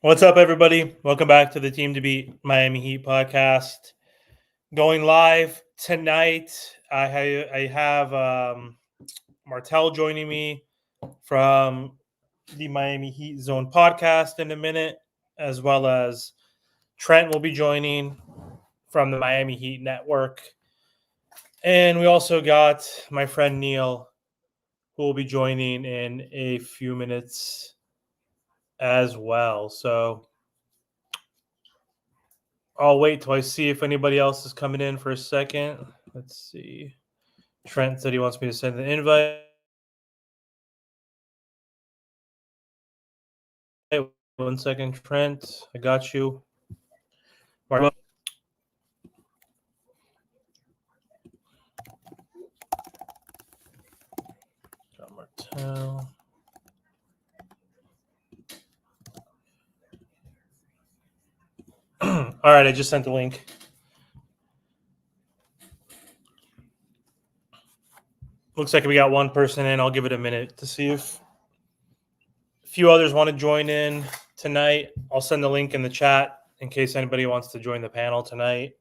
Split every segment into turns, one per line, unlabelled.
What's up, everybody? Welcome back to the Team to Beat Miami Heat podcast. Going live tonight. I have Martel joining me from the Miami Heat Zone podcast in a minute, as well as Trent will be joining from the Miami Heat Network. And we also got my friend Neil, who will be joining in a few minutes as well. So I'll wait till I see if anybody else is coming in for a second. Let's see. Trent said he wants me to send an invite. 1 second, Trent. I got you. Martel. All right, I just sent the link. Looks like we got one person in. I'll give it a minute to see if a few others want to join in tonight. I'll send the link in the chat in case anybody wants to join the panel tonight.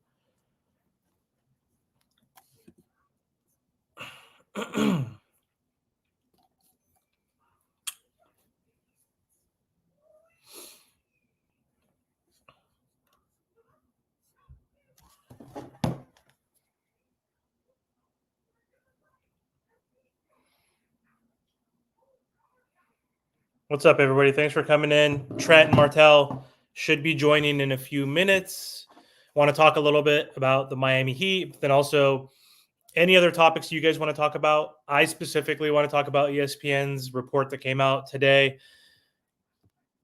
What's up, everybody? Thanks for coming in. Trent and Martel should be joining in a few minutes. Want to talk a little bit about the Miami Heat, but then also any other topics you guys want to talk about. I specifically want to talk about ESPN's report that came out today,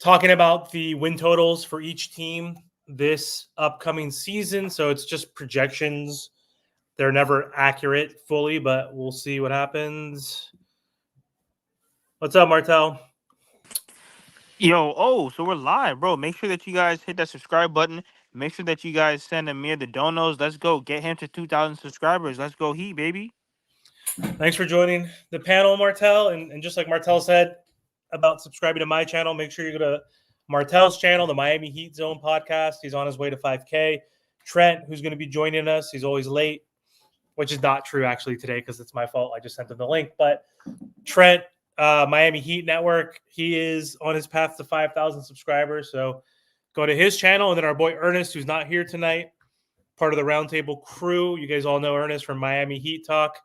talking about the win totals for each team this upcoming season. So it's just projections. They're never accurate fully, but we'll see what happens. What's up, Martel?
So we're live, bro. Make sure that you guys hit that subscribe button. Make sure that you guys send Amir the donos. Let's go. Get him to 2,000 subscribers. Let's go Heat, baby.
Thanks for joining the panel, Martel. And just like Martel said about subscribing to my channel, make sure you go to Martel's channel, the Miami Heat Zone podcast. He's on his way to 5K. Trent, who's going to be joining us, he's always late, which is not true actually today because it's my fault. I just sent him the link. But Trent, Miami Heat Network, he is on his path to 5,000 subscribers. So go to his channel. And then our boy Ernest, who's not here tonight, part of the Roundtable crew. You guys all know Ernest from Miami Heat Talk.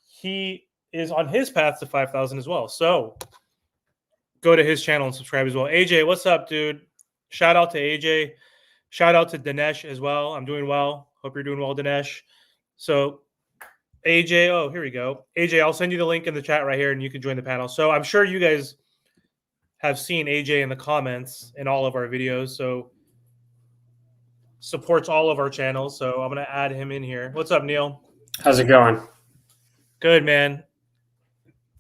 He is on his path to 5,000 as well. So go to his channel and subscribe as well. AJ, what's up, dude? Shout out to AJ. Shout out to Dinesh as well. I'm doing well. Hope you're doing well, Dinesh. So AJ, oh, here we go. AJ, I'll send you the link in the chat right here and you can join the panel. So I'm sure you guys have seen AJ in the comments in all of our videos. So supports all of our channels. So I'm going to add him in here. What's up, Neil?
How's it going?
Good, man.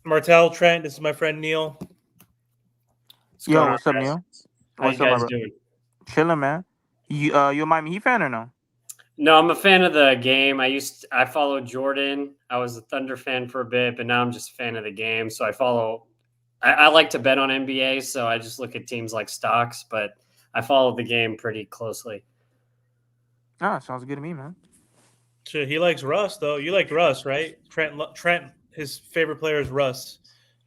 Martel, Trent, this is my friend Neil.
What's up, Neil?
How
What's
you
up,
guys
bro?
doing?
Chilling, man. You a Miami Heat fan or no?
No, I'm a fan of the game. I followed Jordan. I was a Thunder fan for a bit, but now I'm just a fan of the game. So I like to bet on NBA, so I just look at teams like stocks, but I follow the game pretty closely.
Sounds good to me, man.
Shit, he likes Russ, though. You like Russ, right? Trent, his favorite player is Russ,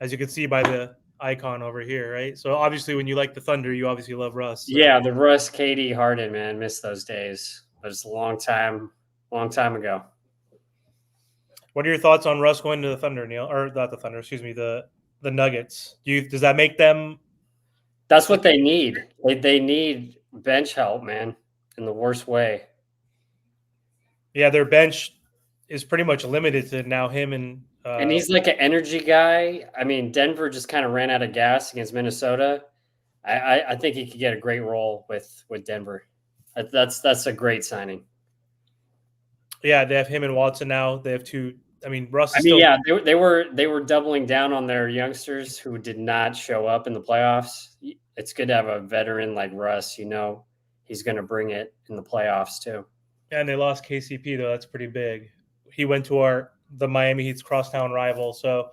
as you can see by the icon over here, right? So obviously when you like the Thunder, you obviously love Russ. So.
Yeah, the Russ, KD, Harden, man, miss those days. But it's a long time ago.
What are your thoughts on Russ going to the Thunder, Neil? Or not the Thunder, excuse me, the Nuggets. Does that make them?
That's what they need. They need bench help, man, in the worst way.
Yeah, their bench is pretty much limited to now him and
he's like an energy guy. I mean, Denver just kind of ran out of gas against Minnesota. I think he could get a great role with Denver. That's a great signing.
Yeah, they have him and Watson now. They have two. I mean, Russ.
They were doubling down on their youngsters who did not show up in the playoffs. It's good to have a veteran like Russ. You know, he's going to bring it in the playoffs too.
Yeah, and they lost KCP though. That's pretty big. He went to the Miami Heat's crosstown rival, so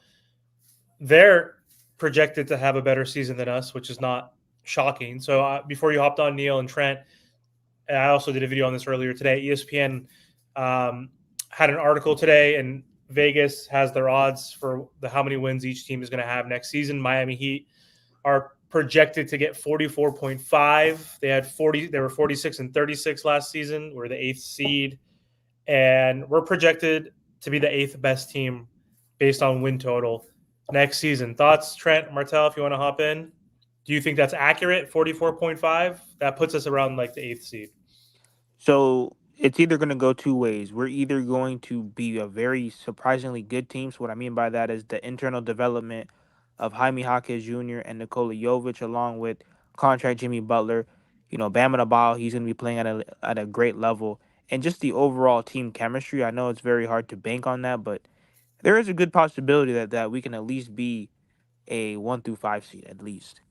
they're projected to have a better season than us, which is not shocking. So before you hopped on, Neil and Trent, and I also did a video on this earlier today. ESPN had an article today, and Vegas has their odds for how many wins each team is going to have next season. Miami Heat are projected to get 44.5. They were 46 and 36 last season. We're the 8th seed, and we're projected to be the 8th best team based on win total next season. Thoughts, Trent, Martel, if you want to hop in? Do you think that's accurate? 44.5? That puts us around like the 8th seed.
So it's either going to go two ways. We're either going to be a very surprisingly good team. So what I mean by that is the internal development of Jaime Jaquez Jr. and Nikola Jovic, along with contract Jimmy Butler. Bam Adebayo, he's going to be playing at a great level. And just the overall team chemistry. I know it's very hard to bank on that, but there is a good possibility that we can at least be a 1 through 5 seed at least.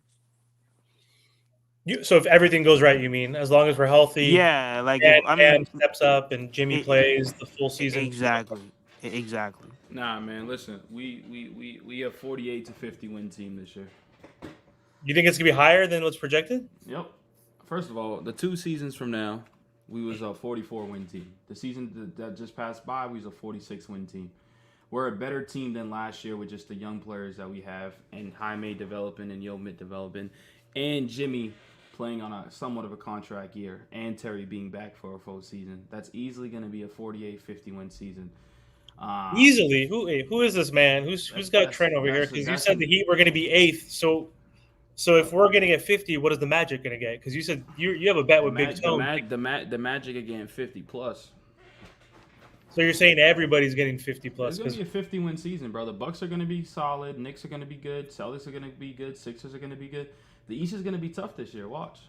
So if everything goes right, you mean, as long as we're healthy,
Yeah, like
and
if
Bam steps up and Jimmy plays the full season.
Exactly.
Nah, man. Listen, we have 48 to 50 win team this year.
You think it's gonna be higher than what's projected?
Yep. First of all, the 2 seasons from now, we was a 44 win team. The season that just passed by, we was a 46 win team. We're a better team than last year with just the young players that we have, and Jaime developing and Yomit developing, and Jimmy playing on a somewhat of a contract year, and Terry being back for a full season. That's easily going to be a 48-50 win season.
Easily. Who is this man? Who's got Trent over here? Because you said the Heat were going to be 8th. So if we're going to get 50, what is the Magic going to get? Because you said you have a bet with Big Tone.
The Magic are getting 50 plus.
So you're saying everybody's getting 50 plus?
It's going to be a 50 win season, bro. The Bucks are going to be solid. Knicks are going to be good. Celtics are going to be good. Sixers are going to be good. The East is going to be tough this year. Watch.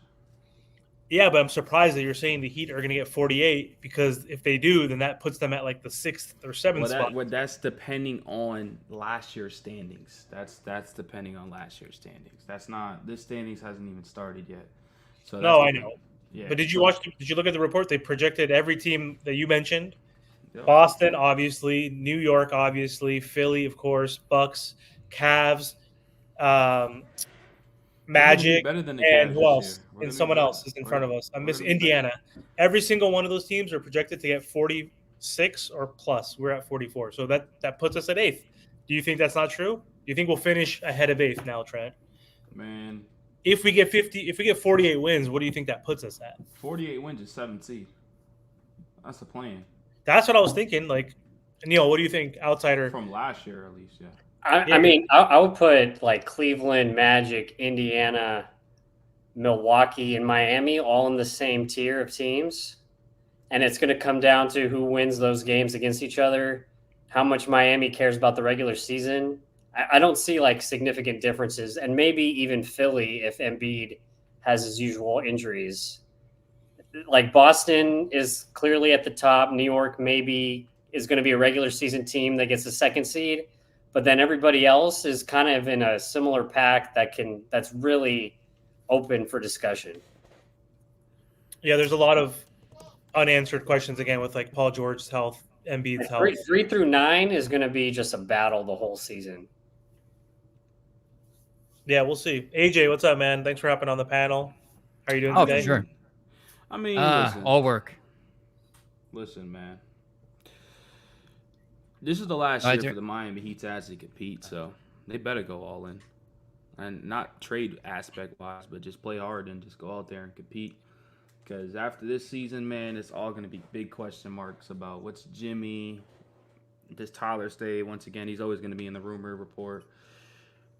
Yeah, but I'm surprised that you're saying the Heat are going to get 48, because if they do, then that puts them at like the 6th or 7th spot.
That's depending on last year's standings. That's depending on last year's standings. That's not, this standings hasn't even started yet. So
no, I know.
Yeah.
But did you look at the report? They projected every team that you mentioned.
Yep.
Boston, obviously, New York, obviously, Philly, of course, Bucks, Cavs, Magic, and who else? And someone else is in front of us. I'm missing Indiana. Every single one of those teams are projected to get 46 or plus. We're at 44. So that puts us at 8th. Do you think that's not true? Do you think we'll finish ahead of 8th now, Trent?
Man.
If we get 48 wins, what do you think that puts us at?
48 wins is 7th seed. That's the plan.
That's what I was thinking. Like, Neil, what do you think, outsider?
From last year, at least, yeah.
I mean, I would put like Cleveland, Magic, Indiana, Milwaukee, and Miami all in the same tier of teams. And it's going to come down to who wins those games against each other, how much Miami cares about the regular season. I don't see like significant differences, and maybe even Philly if Embiid has his usual injuries. Like Boston is clearly at the top. New York maybe is going to be a regular season team that gets the 2nd seed. But then everybody else is kind of in a similar pack that's really open for discussion.
Yeah, there's a lot of unanswered questions again with like Paul George's health, Embiid's health.
3 through 9 is going to be just a battle the whole season.
Yeah, we'll see. AJ, what's up, man? Thanks for hopping on the panel. How are you doing today?
Oh, for sure.
I mean,
all work.
Listen, man. This is the last year for the Miami Heat to actually compete, so they better go all in. And not trade aspect-wise, but just play hard and just go out there and compete. Because after this season, man, it's all going to be big question marks about what's Jimmy. Does Tyler stay? Once again, he's always going to be in the rumor report.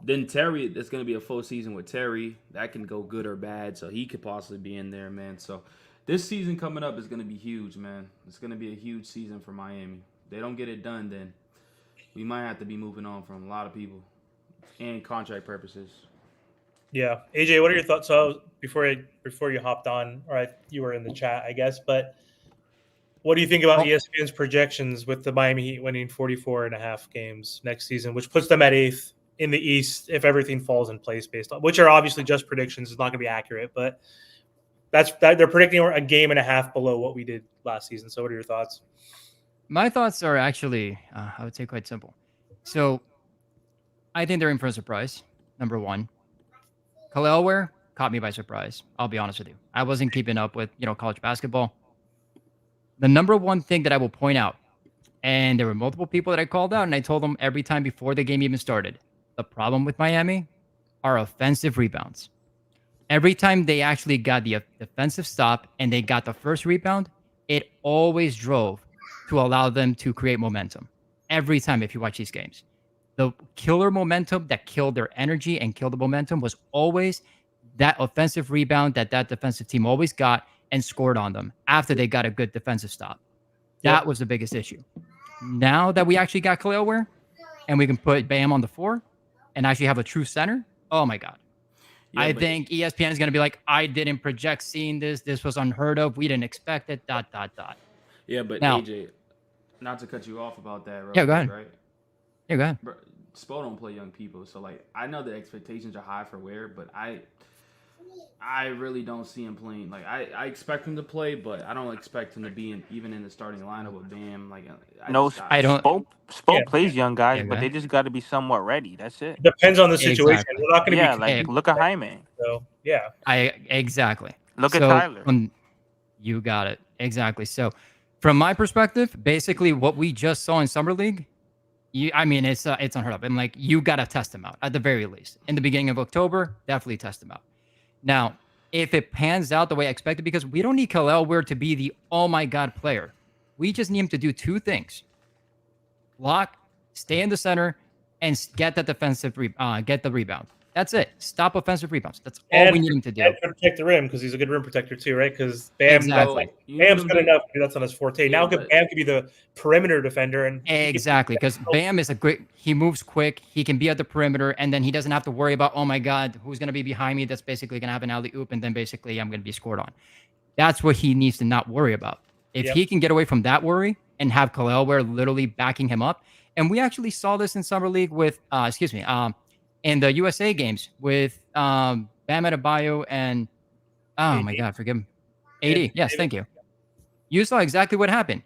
Then Terry, there's going to be a full season with Terry. That can go good or bad, so he could possibly be in there, man. So this season coming up is going to be huge, man. It's going to be a huge season for Miami. They don't get it done, then we might have to be moving on from a lot of people and contract purposes.
Yeah. AJ, what are your thoughts? So before you hopped on, you were in the chat, I guess, but what do you think about ESPN's projections with the Miami Heat winning 44.5 games next season, which puts them at 8th in the East if everything falls in place based on, which are obviously just predictions. It's not going to be accurate, but they're predicting a game and a half below what we did last season. So what are your thoughts?
My thoughts are actually, I would say, quite simple. So I think they're in for a surprise, number one. Kel'el Ware caught me by surprise. I'll be honest with you. I wasn't keeping up with, college basketball. The number one thing that I will point out, and there were multiple people that I called out, and I told them every time before the game even started, the problem with Miami are offensive rebounds. Every time they actually got the defensive stop and they got the first rebound, it always drove to allow them to create momentum. Every time, if you watch these games, the killer momentum that killed their energy and killed the momentum was always that offensive rebound that defensive team always got and scored on them after they got a good defensive stop. That was the biggest issue. Now that we actually got Kel'el Ware and we can put Bam on the floor and actually have a true center, oh my God. Yeah, I think ESPN is going to be like, I didn't project seeing this. This was unheard of. We didn't expect it, ...
Yeah, but
now,
AJ, not to cut you off about that,
go ahead.
Right?
Yeah, go ahead.
Bro, Spo don't play young people, so like I know the expectations are high for Ware, but I really don't see him playing. Like I expect him to play, but I don't expect him to be even in the starting lineup with Bam. Like
I don't. Spo plays young guys, but they just got to be somewhat ready. That's it.
Depends on the situation.
Exactly.
We're not going to
be like look at Jaime.
So yeah,
exactly.
Look at Tyler.
You got it exactly. So, from my perspective, basically what we just saw in summer league, it's unheard of. And like you got to test him out at the very least. In the beginning of October, definitely test him out. Now, if it pans out the way I expected, because we don't need Kel'el Ware to be the oh my God player, we just need him to do two things: block, stay in the center, and get the get the rebound. That's it. Stop offensive rebounds. That's all we need him to do.
And protect the rim because he's a good rim protector too, right? Because Bam's Bam's good enough. That's on his forte. Now Bam could be the perimeter defender, and
exactly because Bam is he moves quick. He can be at the perimeter, and then he doesn't have to worry about, oh my God, who's going to be behind me? That's basically going to have an alley oop, and then basically I'm going to be scored on. That's what he needs to not worry about. If he can get away from that worry and have Kel'el Ware literally backing him up, and we actually saw this in summer league with in the USA games with Bam Adebayo and
AD.
My God, forgive me. AD. Yes, thank you. You saw exactly what happened.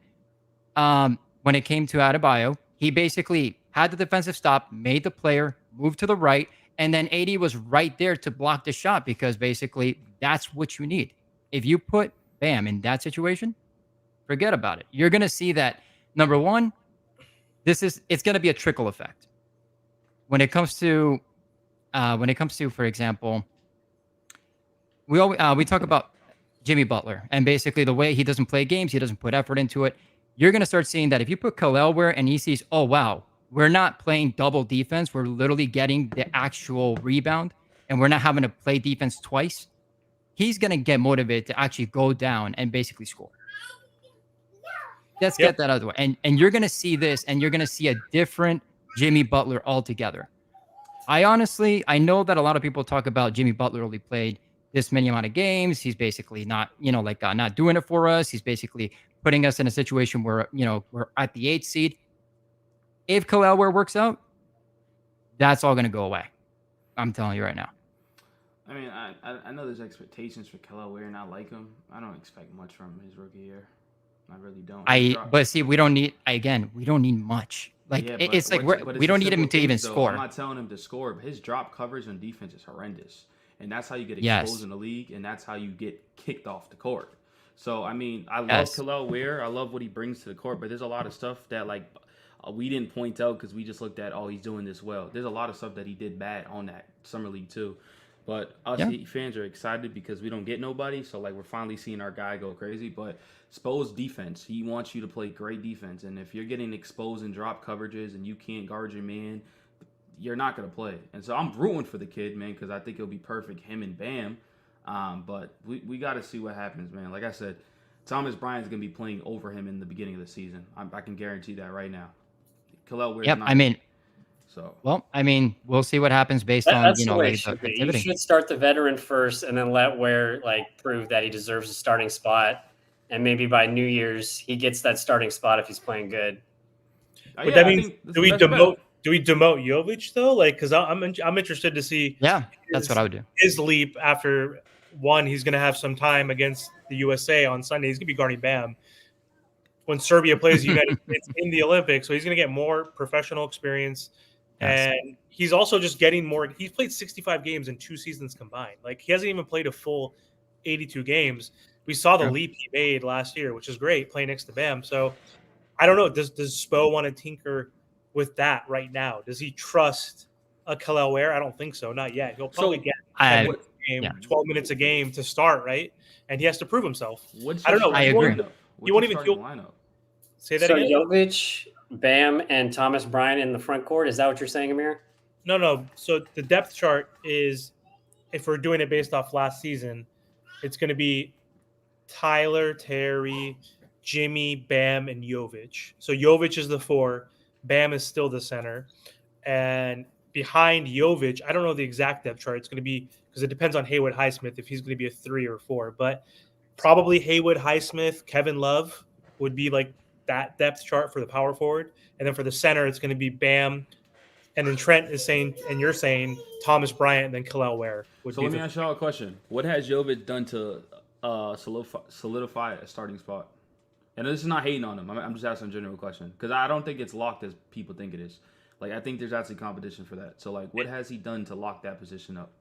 When it came to Adebayo, he basically had the defensive stop, made the player move to the right, and then AD was right there to block the shot because basically that's what you need. If you put Bam in that situation, forget about it. You're going to see that, number one, it's going to be a trickle effect. When it comes to, for example, we talk about Jimmy Butler and basically the way he doesn't play games, he doesn't put effort into it. You're going to start seeing that if you put Kel'el Ware and he sees, oh wow, we're not playing double defense, we're literally getting the actual rebound, and we're not having to play defense twice. He's going to get motivated to actually go down and basically score. Let's get that out of the way, and you're going to see this, and you're going to see a different Jimmy Butler altogether. I know that a lot of people talk about Jimmy Butler only played this many amount of games. He's basically not, not doing it for us. He's basically putting us in a situation where, we're at the 8th seed. If Kel'el Ware works out, that's all going to go away. I'm telling you right now.
I mean, I know there's expectations for Kel'el Ware, and I like him. I don't expect much from his rookie year. I really don't.
But see, we don't need much. Like it's like we don't need him to even score.
I'm not telling him to score, but his drop coverage on defense is horrendous, and that's how you get exposed in the league, and that's how you get kicked off the court. So I mean, I love Kel'el Ware. I love what he brings to the court, but there's a lot of stuff that we didn't point out because we just looked at, he's doing this well. There's a lot of stuff that he did bad on that summer league too. But us fans are excited because we don't get nobody, so we're finally seeing our guy go crazy. But Spo's defense, he wants you to play great defense, and if you're getting exposed in drop coverages and you can't guard your man, you're not gonna play. And so I'm rooting for the kid, man, because I think it'll be perfect, him and Bam. But we got to see what happens, man. Like I said, Thomas Bryant's gonna be playing over him in the beginning of the season. I can guarantee that right now. Kel'el Ware.
We'll see what happens based on
activity. You should start the veteran first, and then let Ware prove that he deserves a starting spot, and maybe by New Year's he gets that starting spot if he's playing good.
But that means do we demote Jovic though? Because I'm interested to see.
Yeah, that's what I would do.
His leap after he's going to have some time against the USA on Sunday. He's going to be guarding Bam. When Serbia plays the United States in the Olympics, so he's going to get more professional experience.
Yes.
And he's also just getting more. He's played 65 games in 2 seasons combined. Like, he hasn't even played a full 82 games. We saw the
True.
leap he made last year, which is great, playing next to Bam. So I don't know. Does Spo want to tinker with that right now? Does he trust a Kel'el Ware? I don't think so. Not yet. He'll probably
So
get 10
I
minutes a game,
yeah.
12 minutes a game to start, right? And he has to prove himself.
What's
I don't
your
know.
I
starting
agree.
lineup?
You
What's
won't
your
even
starting lineup?
say that
So
again.
Jovic, Bam, and Thomas Bryant in the front court. Is that what you're saying, Amir?
No. So the depth chart is, if we're doing it based off last season, it's going to be Tyler, Terry, Jimmy, Bam, and Jovic. So Jovic is the 4. Bam is still the center. And behind Jovic, I don't know the exact depth chart. It's going to be, because it depends on Haywood Highsmith if he's going to be a 3 or 4. But probably Haywood Highsmith, Kevin Love would be like that depth chart for the power forward. And then for the center, it's going to be Bam. And then Trent is saying, and you're saying Thomas Bryant, and then Kel'el Ware would
So
be
let me
the
ask y'all a question. What has Jovic done to solidify a starting spot? And this is not hating on him. I'm just asking a general question because I don't think it's locked as people think it is. Like, I think there's actually competition for that. So, like, what has he done to lock that position up?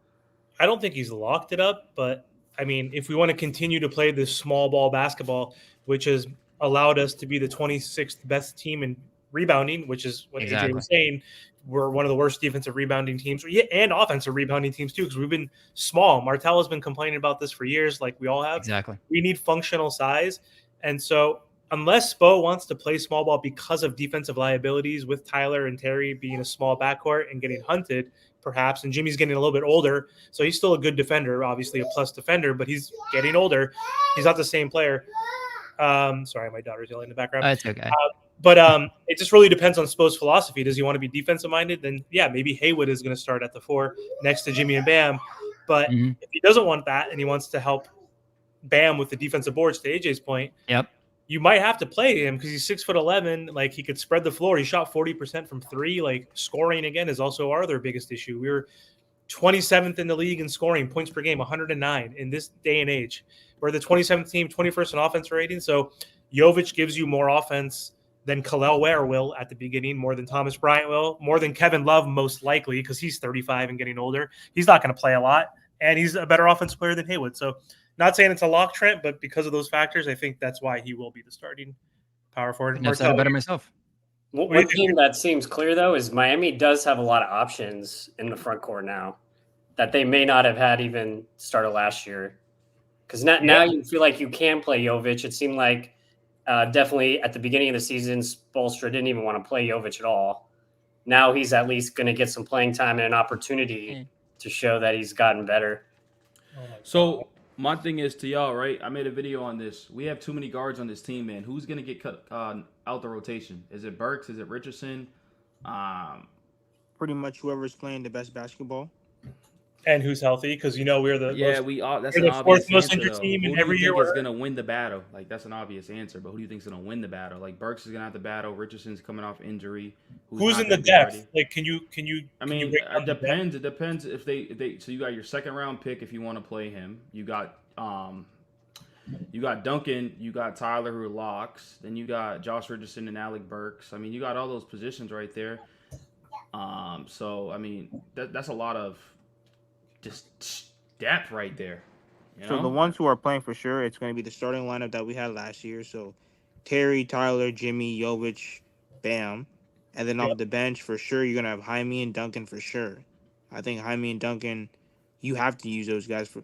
I don't think he's locked it up, but I mean, if we want to continue to play this small ball basketball, which has allowed us to be the 26th best team in rebounding, which is what AJ was saying, we're one of the worst defensive rebounding teams, and offensive rebounding teams too, because we've been small. Martell has been complaining about this for years, like we all have.
Exactly.
We need functional size, and so unless Spo wants to play small ball because of defensive liabilities, with Tyler and Terry being a small backcourt and getting hunted, perhaps, and Jimmy's getting a little bit older, so he's still a good defender, obviously a plus defender, but he's getting older. He's not the same player. Sorry, my daughter's yelling in the background.
That's okay.
But it just really depends on Spo's philosophy. Does he want to be defensive minded? Then yeah, maybe Haywood is going to start at the 4 next to Jimmy and Bam. But if he doesn't want that and he wants to help Bam with the defensive boards, to AJ's point, you might have to play him because he's 6'11". Like, he could spread the floor. He shot 40% from 3. Like, scoring again is also our other biggest issue. We were 27th in the league in scoring, points per game, 109 in this day and age. We're the 27th team, 21st in offense rating. So Jovic gives you more offense than Kel'el Ware will at the beginning, more than Thomas Bryant will, more than Kevin Love most likely, because he's 35 and getting older. He's not going to play a lot, and he's a better offensive player than Haywood. So not saying it's a lock, Trent, but because of those factors, I think that's why he will be the starting power forward.
I said it better myself.
One thing that seems clear, though, is Miami does have a lot of options in the front court now that they may not have had even started last year. Because now you feel like you can play Jovic. It seemed like definitely at the beginning of the season, Spoelstra didn't even want to play Jovic at all. Now he's at least going to get some playing time and an opportunity to show that he's gotten better.
So my thing is to y'all, right? I made a video on this. We have too many guards on this team, man. Who's going to get cut out the rotation? Is it Burks? Is it Richardson?
Pretty much whoever's playing the best basketball.
And who's healthy, because we're the
that's an obvious
most
answer,
injured team, and
who
every
do you
year
think is
we're
going to win the battle? Like, that's an obvious answer, but who do you think is going to win the battle? Like, Burks is going to have the battle. Richardson's coming off injury.
Who's in the depth? Like, can you?
I mean, it depends. It depends if they. So you got your second round pick if you want to play him. You got Duncan. You got Tyler who are locks. Then you got Josh Richardson and Alec Burks. I mean, you got all those positions right there. So I mean, that's a lot of just depth right there.
So the ones who are playing for sure, it's going to be the starting lineup that we had last year. So Terry, Tyler, Jimmy, Jovic, Bam. And then off the bench, for sure, you're going to have Jaime and Duncan for sure. I think Jaime and Duncan, you have to use those guys for,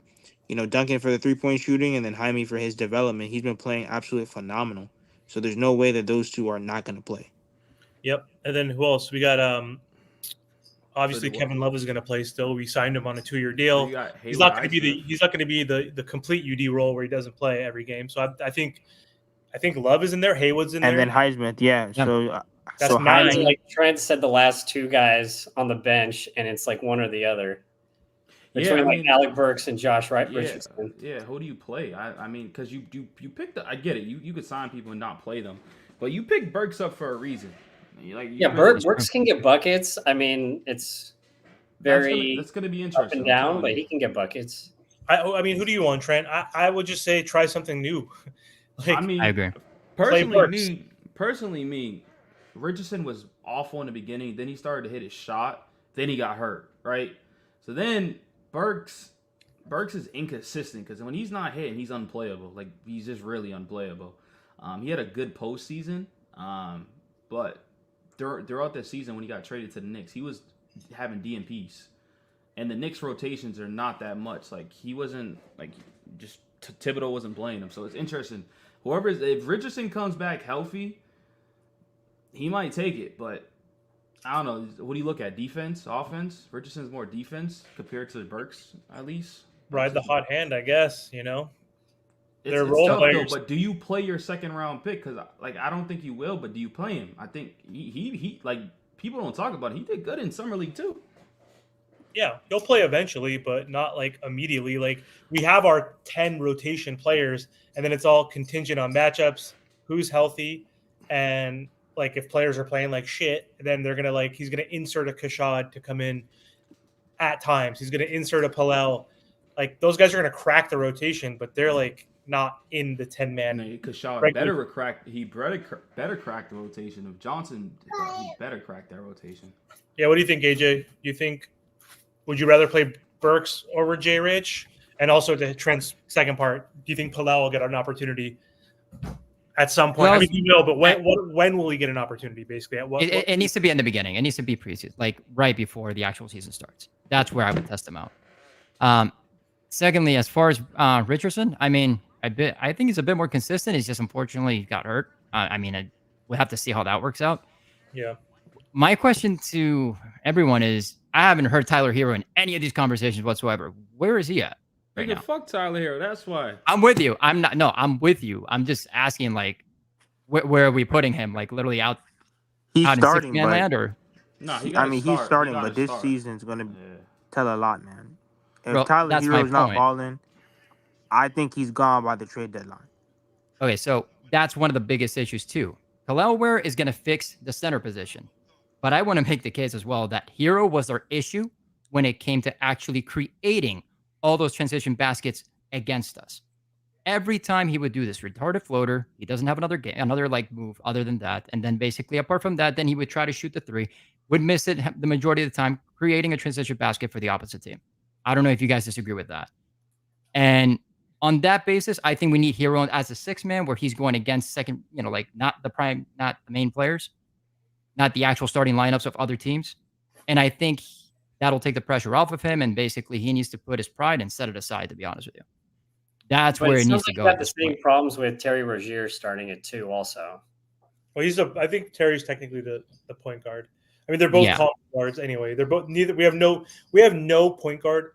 Duncan for the three-point shooting and then Jaime for his development. He's been playing absolutely phenomenal. So there's no way that those two are not going to play.
Yep. And then who else? We got obviously Kevin Love is going to play still. We signed him on a 2-year deal. He's not going to be the complete UD role where he doesn't play every game. So I think Love is in there, Haywood's in there,
and then Highsmith. Yeah. So
that's
nine. Like Trent said, the last two guys on the bench, and it's like one or the other. Between Alec Burks and Josh Richardson.
Yeah, who do you play? I mean, because you picked I get it. You could sign people and not play them, but you picked Burks up for a reason.
Burks can get buckets. I mean, it's
that's going to be interesting.
Up and down, but he can get buckets.
I mean, who do you want, Trent? I would just say try something new.
I agree.
Personally, Richardson was awful in the beginning. Then he started to hit his shot. Then he got hurt, right? So then Burks is inconsistent because when he's not hitting, he's unplayable. Like, he's just really unplayable. He had a good postseason, but throughout the season when he got traded to the Knicks, he was having DNPs. And the Knicks rotations are not that much. Like, he wasn't, like, just Thibodeau wasn't playing him. So it's interesting. If Richardson comes back healthy, he might take it. But I don't know. What do you look at? Defense? Offense? Richardson's more defense compared to Burks, at least.
Ride the hot hand, I guess, you know? They're
It's
role
tough,
players.
though, but do you play your second round pick? Because, like, I don't think you will, but do you play him? I think he like, people don't talk about it. He did good in Summer League, too.
Yeah, he'll play eventually, but not like immediately. Like, we have our 10 rotation players, and then it's all contingent on matchups, who's healthy, and like if players are playing like shit, then he's gonna insert a Kashad to come in at times. He's gonna insert a Kel'el. Like, those guys are gonna crack the rotation, but they're like not in the 10-man.
No, Kashad better crack the rotation. If Johnson, he better crack that rotation.
Yeah, what do you think, AJ? Would you rather play Burks over J. Rich? And also, to Trent's second part, do you think Kel'el will get an opportunity at some point?
Well,
I mean, he will, but when will he get an opportunity? Basically,
it needs to be in the beginning. It needs to be preseason, like right before the actual season starts. That's where I would test him out. Secondly, as far as Richardson, I mean, I think he's a bit more consistent. He's just unfortunately got hurt. We'll have to see how that works out.
Yeah.
My question to everyone is, I haven't heard Tyler Herro in any of these conversations whatsoever. Where is he at right now?
Fuck Tyler Herro. That's why.
I'm with you. I'm with you. I'm just asking, like, where are we putting him? Like, literally out
He's
in
starting,
six-man
but
land, or
he's starting, but this season's gonna tell a lot, man. If
Bro,
Tyler
that's my
Hero's not
point.
balling, I think he's gone by the trade deadline.
Okay, so that's one of the biggest issues too. Kel'el Ware is going to fix the center position, but I want to make the case as well that Herro was our issue when it came to actually creating all those transition baskets against us. Every time he would do this retarded floater, he doesn't have another like move other than that, and then basically apart from that, then he would try to shoot the three, would miss it the majority of the time, creating a transition basket for the opposite team. I don't know if you guys disagree with that. And on that basis, I think we need Herro as a 6-man where he's going against second, like not the main players, not the actual starting lineups of other teams. And I think that'll take the pressure off of him. And basically he needs to put his pride and set it aside, to be honest with you. That's where it needs to go.
Got the same problems with Terry Rozier starting it too, also.
Well, I think Terry's technically the point guard. I mean, they're both comp guards anyway. They're both we have no point guard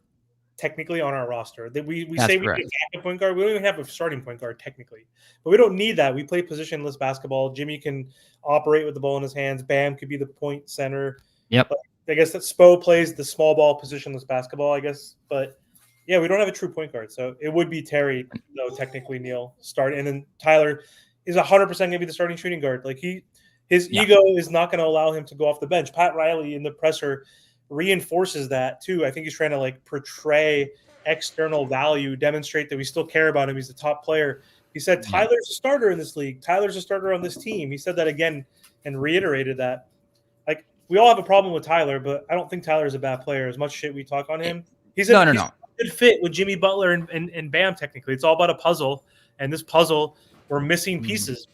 technically on our roster. We say we need a point guard. We don't even have a starting point guard technically, but we don't need that. We play positionless basketball. Jimmy can operate with the ball in his hands. Bam could be the point center.
Yep.
But I guess that Spo plays the small ball positionless basketball, I guess. But yeah, we don't have a true point guard. So it would be Terry, though, technically, Neil, start. And then Tyler is 100% going to be the starting shooting guard. Like his ego is not going to allow him to go off the bench. Pat Riley in the presser reinforces that too. I think he's trying to like portray external value, demonstrate that we still care about him. He's the top player. He said Tyler's a starter in this league. Tyler's a starter on this team. He said that again and reiterated that. Like, we all have a problem with Tyler, but I don't think Tyler's a bad player. As much shit we talk on him, he's a good fit with Jimmy Butler and Bam. Technically, it's all about a puzzle, and this puzzle we're missing pieces.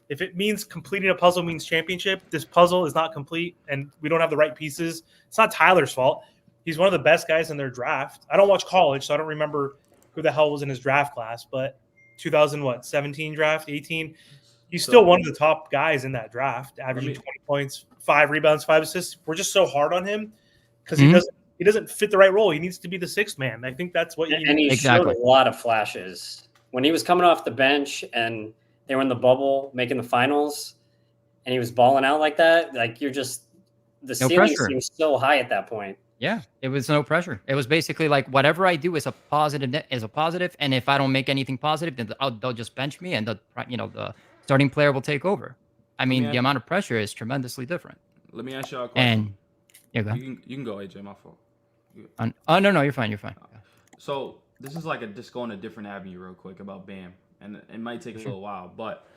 If it means completing a puzzle means championship, this puzzle is not complete, and we don't have the right pieces. It's not Tyler's fault. He's one of the best guys in their draft. I don't watch college, so I don't remember who the hell was in his draft class, but 2017 draft, 18. He's still one of the top guys in that draft, averaging 20 points, 5 rebounds, 5 assists. We're just so hard on him because he doesn't fit the right role. He needs to be the 6th man. I think that's what you need.
And he showed a lot of flashes. When he was coming off the bench and they were in the bubble making the finals and he was balling out like that, like the ceiling seems so high at that point.
Yeah, it was no pressure. It was basically like whatever I do is a positive, and if I don't make anything positive, then they'll just bench me, and the starting player will take over. I mean, the amount of pressure is tremendously different.
Let me ask y'all a question.
And go
you can go, AJ. My fault.
No, you're fine. You're fine.
So this is like just going a different avenue real quick about Bam, and it might take a little while, but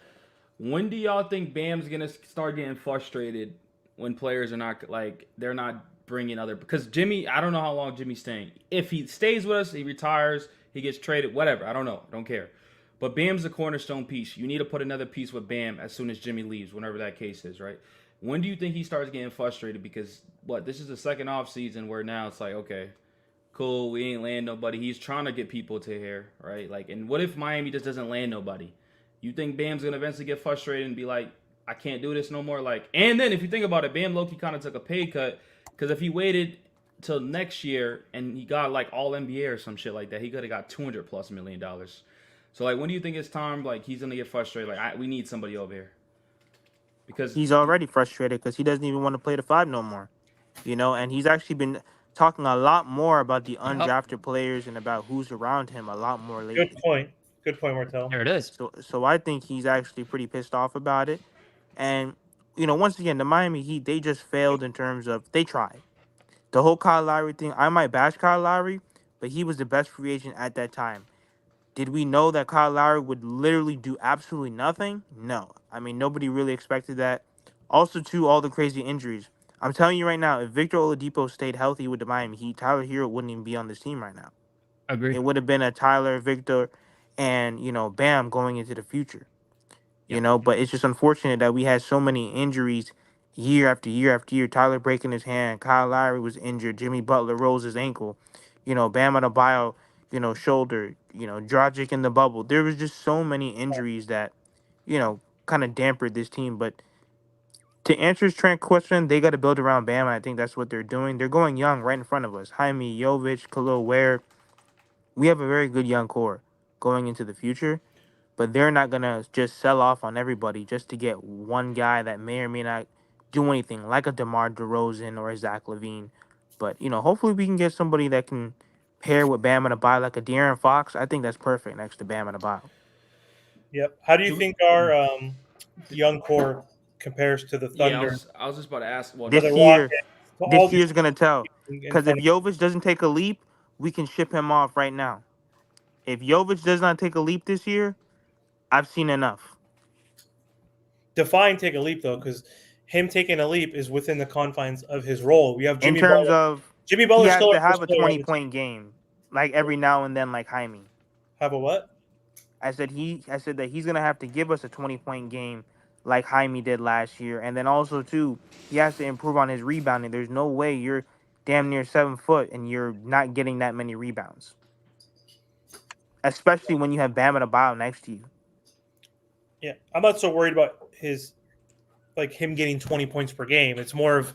when do y'all think Bam's gonna start getting frustrated when players are not like they're not bringing other because Jimmy. I don't know how long Jimmy's staying. If he stays with us, he retires, he gets traded, whatever. I don't know. I don't care. But Bam's the cornerstone piece. You need to put another piece with Bam as soon as Jimmy leaves, whenever that case is, right? When do you think he starts getting frustrated? Because this is the second off season where now it's like, okay, cool, we ain't land nobody. He's trying to get people to here, right? Like, and what if Miami just doesn't land nobody? You think Bam's gonna eventually get frustrated and be like, I can't do this no more? Like, and then if you think about it, Bam Loki kind of took a pay cut because if he waited till next year and he got like all NBA or some shit like that, he could have got $200+ million. So like, when do you think it's time? Like, he's gonna get frustrated. Like, we need somebody over here because
He's already frustrated because he doesn't even want to play the 5 no more. And he's actually been talking a lot more about the undrafted players and about who's around him a lot more lately.
Good point, Martel.
There it is.
So I think he's actually pretty pissed off about it. And, once again, the Miami Heat, they just failed in terms of they tried. The whole Kyle Lowry thing, I might bash Kyle Lowry, but he was the best free agent at that time. Did we know that Kyle Lowry would literally do absolutely nothing? No. I mean, nobody really expected that. Also, too, all the crazy injuries. I'm telling you right now, if Victor Oladipo stayed healthy with the Miami Heat, Tyler Herro wouldn't even be on this team right now.
Agree.
It would have been a Tyler, Victor, and, Bam going into the future. But it's just unfortunate that we had so many injuries year after year after year. Tyler breaking his hand, Kyle Lowry was injured, Jimmy Butler rolls his ankle, Bam Adebayo, shoulder, Dragic in the bubble. There was just so many injuries that, kind of dampened this team. But to answer Trent's question, they got to build around Bam, and I think that's what they're doing. They're going young right in front of us. Jaime Jovic, Kel'el Ware. We have a very good young core going into the future. But they're not going to just sell off on everybody just to get one guy that may or may not do anything, like a DeMar DeRozan or a Zach LaVine. But, hopefully we can get somebody that can pair with Bam Adebayo, like a De'Aaron Fox. I think that's perfect next to Bam Adebayo.
Yep. How do you think our young core compares to the Thunder?
Yeah, I was just about to ask. Well,
This year's going to tell. Because if Jovic doesn't take a leap, we can ship him off right now. If Jovic does not take a leap this year, I've seen enough.
Define take a leap, though, because him taking a leap is within the confines of his role. We have
Jimmy Butler. Jimmy Butler has to have a 20-point game, like every now and then, like Jaime.
Have a what?
I said that he's gonna have to give us a 20-point game, like Jaime did last year, and then also too, he has to improve on his rebounding. There's no way you're damn near 7 foot and you're not getting that many rebounds, especially when you have Bam Adebayo next to you.
Yeah, I'm not so worried about him getting 20 points per game. It's more of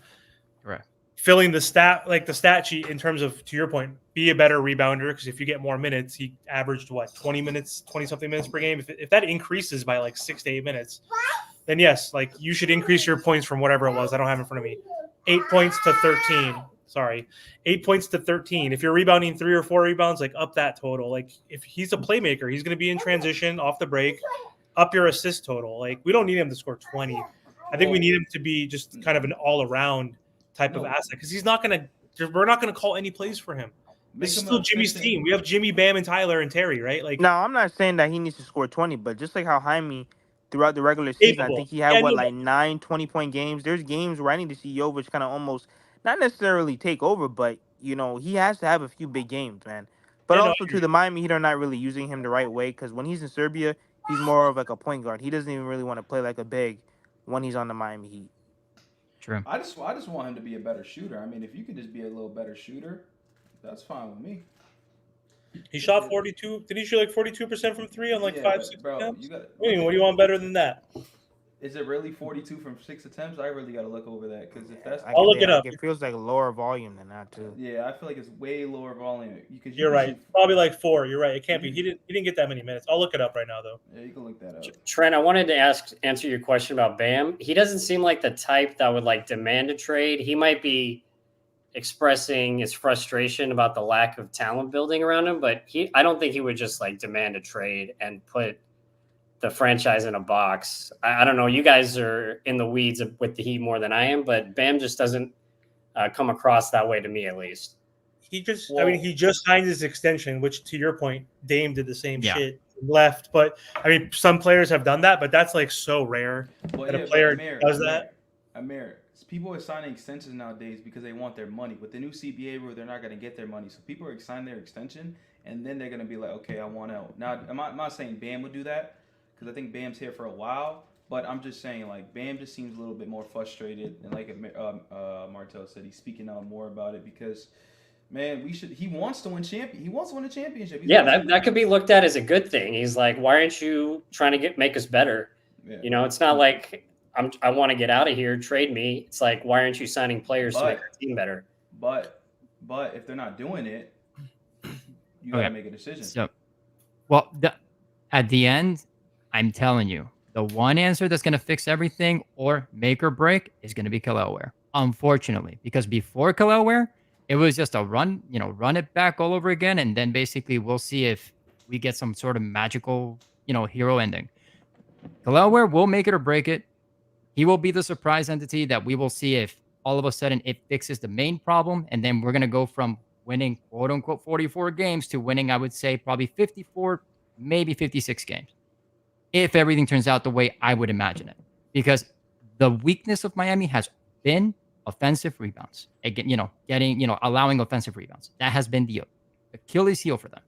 filling the stat sheet in terms of, to your point, be a better rebounder. Because if you get more minutes, he averaged 20 something minutes per game. If that increases by 6 to 8 minutes, then yes, you should increase your points from whatever it was. I don't have it in front of me. 8 points to 13. Sorry, 8 points to 13. If you're rebounding 3 or 4 rebounds, up that total. If he's a playmaker, he's going to be in transition off the break. Up your assist total. We don't need him to score 20. I think we need him to be just kind of an all-around type of asset because we're not going to call any plays for him. This is still Jimmy's team. We have Jimmy, Bam, and Tyler and Terry, right?
No, I'm not saying that he needs to score 20, but just like how Jaime throughout the regular season, I think he had 9 20-point games. There's games where I need to see Jovic kind of almost not necessarily take over, but he has to have a few big games, man. But also to the Miami Heat are not really using him the right way because when he's in Serbia, he's more of a point guard. He doesn't even really want to play like a big when he's on the Miami Heat.
True.
I just want him to be a better shooter. I mean, if you could just be a little better shooter, that's fine with me.
He shot 42. Did he shoot 42% from 3 on 5, 6 attempts? What do you want better than that?
Is it really 42 from 6 attempts? I really got to look over that because if that's,
I'll look it up.
It feels like lower volume than that too.
Yeah, I feel like it's way lower volume.
You're right. Probably 4. You're right. It can't be. He didn't get that many minutes. I'll look it up right now though.
Yeah, you can look that up.
Trent, I wanted to answer your question about Bam. He doesn't seem like the type that would demand a trade. He might be expressing his frustration about the lack of talent building around him, but I don't think he would just demand a trade and put the franchise in a box. I don't know. You guys are in the weeds with the Heat more than I am, but Bam just doesn't come across that way to me, at least.
He just signed his extension, which to your point, Dame did the same shit, left. But some players have done that, but that's so rare that a player does that.
Amir, people are signing extensions nowadays because they want their money. With the new CBA rule, they're not going to get their money. So people are signing their extension, and then they're going to be like, okay, I want out. Now, I'm not saying Bam would do that because I think Bam's here for a while. But I'm just saying, like, Bam just seems a little bit more frustrated. And like Martell said, he's speaking out more about it because, man, he wants to win He wants to win a championship.
That could be looked at as a good thing. He's like, why aren't you trying to make us better? Yeah. You know, it's not like I want to get out of here, trade me. It's like, why aren't you signing players to make our team better?
But if they're not doing it, you got to make a decision.
So, well, at the end, I'm telling you, the one answer that's going to fix everything or make or break is going to be Kel'el Ware, unfortunately, because before Kel'el Ware, it was just a run it back all over again, and then basically we'll see if we get some sort of magical, hero ending. Kel'el Ware will make it or break it. He will be the surprise entity that we will see if all of a sudden it fixes the main problem, and then we're going to go from winning quote unquote 44 games to winning, I would say, probably 54, maybe 56 games. If everything turns out the way I would imagine it. Because the weakness of Miami has been offensive rebounds. Again, allowing offensive rebounds. That has been the Achilles heel for them.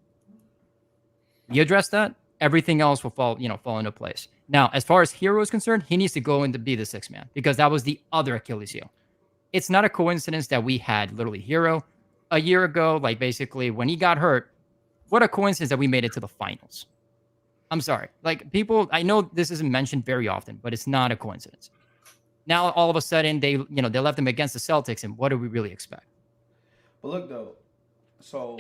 You address that, everything else will fall into place. Now, as far as Herro is concerned, he needs to go in to be the sixth man because that was the other Achilles heel. It's not a coincidence that we had literally Herro a year ago, like basically when he got hurt. What a coincidence that we made it to the finals. I'm sorry. Like people, I know this isn't mentioned very often, but it's not a coincidence. Now, all of a sudden, they left him against the Celtics, and what do we really expect?
But look, though, so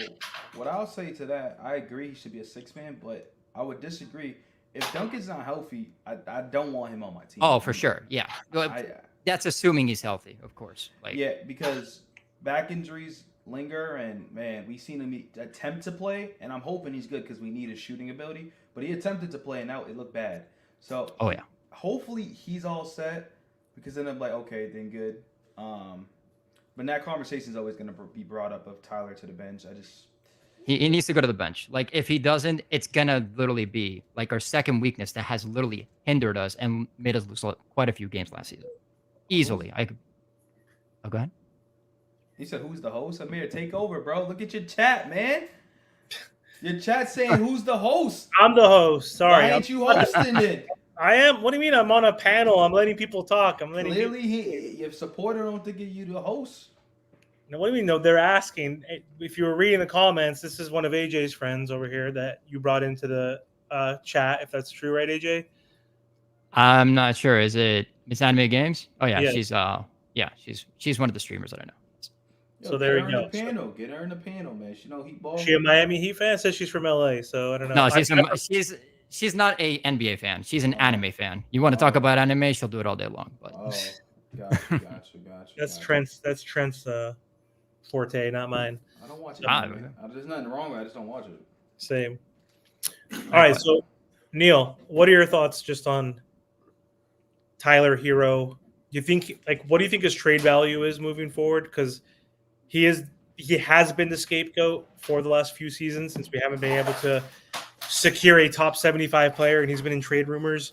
what I'll say to that, I agree he should be a six man, but I would disagree. If Duncan's not healthy, I don't want him on my team.
Oh, for sure. Yeah. That's assuming he's healthy, of course.
Yeah, because back injuries linger, and, man, we've seen him attempt to play, and I'm hoping he's good because we need his shooting ability. But he attempted to play, and now it looked bad. So hopefully he's all set because then I'm like, okay, then good. But that conversation is always going to be brought up of Tyler to the bench.
He needs to go to the bench. Like, if he doesn't, it's going to literally be like our second weakness that has literally hindered us and made us lose quite a few games last season. Easily. Go ahead.
He said, who's the host? Amir, take over, bro. Look at your chat, man. Your chat saying, who's the host?
I'm the host. Sorry.
Why ain't you hosting it?
I am. What do you mean? I'm on a panel. I'm letting people talk.
Clearly, your supporter don't think you the host.
No, what do you mean? No, they're asking. If you were reading the comments, this is one of AJ's friends over here that you brought into the chat. If that's true, right, AJ?
I'm not sure. Is it Miss Anime Games? Oh yeah,
yeah.
she's one of the streamers that I know.
So there you go. Get her in the panel, man. She know Heat ball.
She a Miami Heat fan? Says she's from LA, so I don't know.
No, she's not a NBA fan. She's an anime fan. You want to talk about anime? She'll do it all day long. But
gotcha.
That's Trent's forte, not mine.
I don't watch it. There's nothing wrong with it. I just don't watch it.
Same. All right, so Neil, what are your thoughts just on Tyler Herro? What do you think his trade value is moving forward? Because he has been the scapegoat for the last few seasons since we haven't been able to secure a top 75 player, and he's been in trade rumors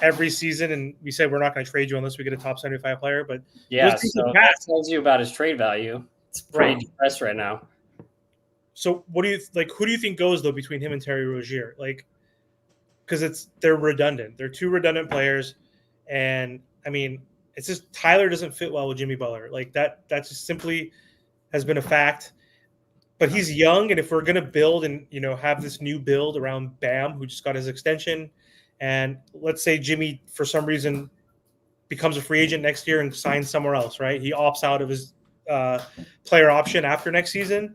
every season. And we said we're not going to trade you unless we get a top 75 player. But
yeah, so that tells you about his trade value. It's pretty depressed right now.
So what do you who do you think goes though between him and Terry Rozier? Because they're redundant. They're two redundant players, and I mean it's just Tyler doesn't fit well with Jimmy Butler. That just simply has been a fact. But he's young, and if we're gonna build and have this new build around Bam, who just got his extension, and let's say Jimmy for some reason becomes a free agent next year and signs somewhere else, right? He opts out of his player option after next season.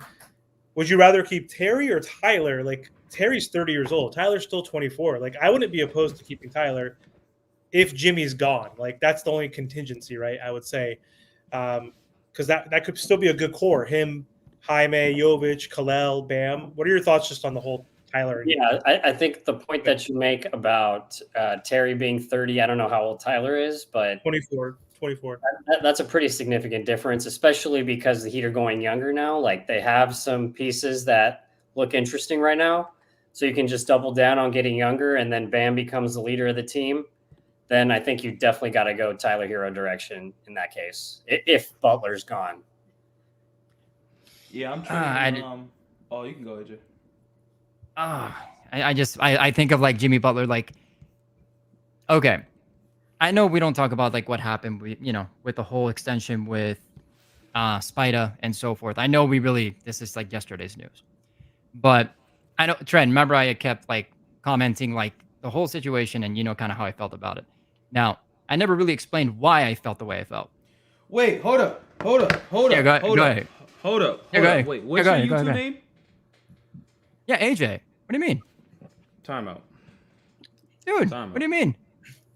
Would you rather keep Terry or Tyler? Terry's 30 years old. Tyler's still 24. I wouldn't be opposed to keeping Tyler if Jimmy's gone. That's the only contingency, right? I would say. Because that could still be a good core. Him, Jaime, Jovic, Kel'el, Bam. What are your thoughts just on the whole Tyler?
Yeah, I think the point that you make about Terry being 30, I don't know how old Tyler is, but
24.
That's a pretty significant difference, especially because the Heat are going younger now. They have some pieces that look interesting right now. So you can just double down on getting younger, and then Bam becomes the leader of the team. then I think you definitely got to go Tyler Hero direction in that case, if Butler's gone.
Yeah, I'm trying. You can go, AJ.
I think of like Jimmy Butler, like, okay, I know we don't talk about like what happened with, with the whole extension with Spida and so forth. I know this is like yesterday's news, but I know, Trent, remember I had kept like commenting like the whole situation and kind of how I felt about it. Now, I never really explained why I felt the way I felt.
Wait, hold up.
Yeah, go ahead.
Hold up.
Wait,
what's your YouTube name?
Yeah, AJ. What do you mean?
Timeout.
Dude,
Timeout.
What do you mean?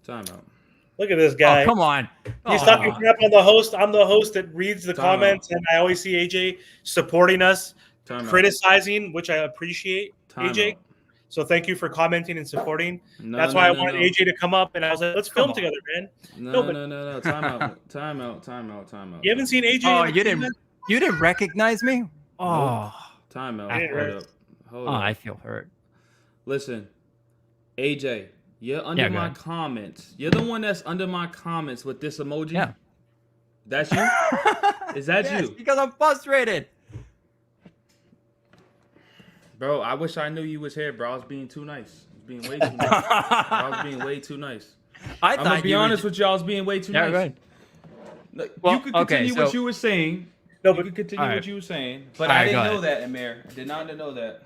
Timeout.
Look at this guy.
Oh, come on.
He's talking crap on the host. I'm the host that reads the comments, and I always see AJ supporting us, criticizing, which I appreciate, AJ. So thank you for commenting and supporting. That's why I wanted AJ to come up, and I was like, let's film together, man.
No. Timeout.
You haven't seen AJ?
Oh, you didn't recognize me? Oh.
Timeout. Hold up.
I feel hurt.
Listen, AJ, you're under my comments. You're the one that's under my comments with this emoji.
Yeah.
That's you? Is that
yes,
you?
Because I'm frustrated.
Bro, I wish I knew you was here, bro. I was being too nice. I was being way too nice. I was being way too nice. I'm going to be honest with you. I was being way too nice.
Right.
Well, you could continue what you were saying.
No, but
you could continue what you were saying. But
I
I didn't know that, Amir. I did not know that.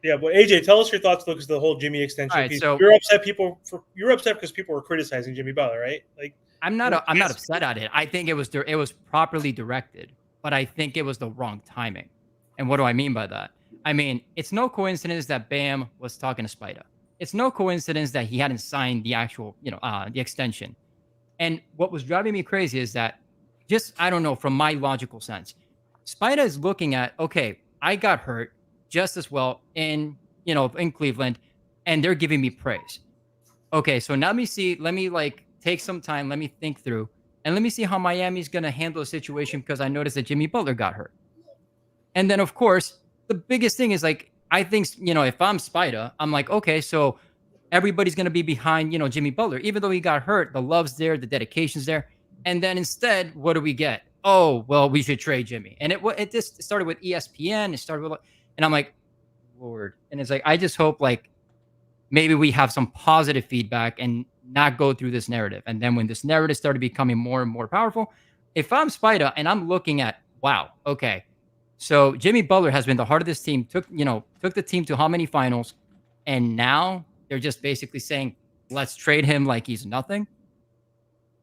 Yeah, but AJ, tell us your thoughts though, because the whole Jimmy extension piece. So you're upset because people were criticizing Jimmy Butler, right? Like,
I'm not upset at it. I think it was properly directed, but I think it was the wrong timing. And what do I mean by that? I mean, it's no coincidence that Bam was talking to Spida. It's no coincidence that he hadn't signed the actual, the extension. And what was driving me crazy is that I don't know, from my logical sense, Spida is looking at, okay, I got hurt just as well in Cleveland, and they're giving me praise. Okay, so now let me like take some time, let me think through, and let me see how Miami's going to handle the situation, because I noticed that Jimmy Butler got hurt. And then, of course, the biggest thing is, like, I think, if I'm Spida, I'm like, okay, so everybody's going to be behind, Jimmy Butler. Even though he got hurt, the love's there, the dedication's there. And then instead, what do we get? Oh, well, we should trade Jimmy. And it just started with ESPN. It started with, and I'm like, Lord. And it's like, I just hope, like, maybe we have some positive feedback and not go through this narrative. And then when this narrative started becoming more and more powerful, if I'm Spida and I'm looking at, wow, okay, so Jimmy Butler has been the heart of this team, took the team to how many finals, and now they're just basically saying, let's trade him like he's nothing.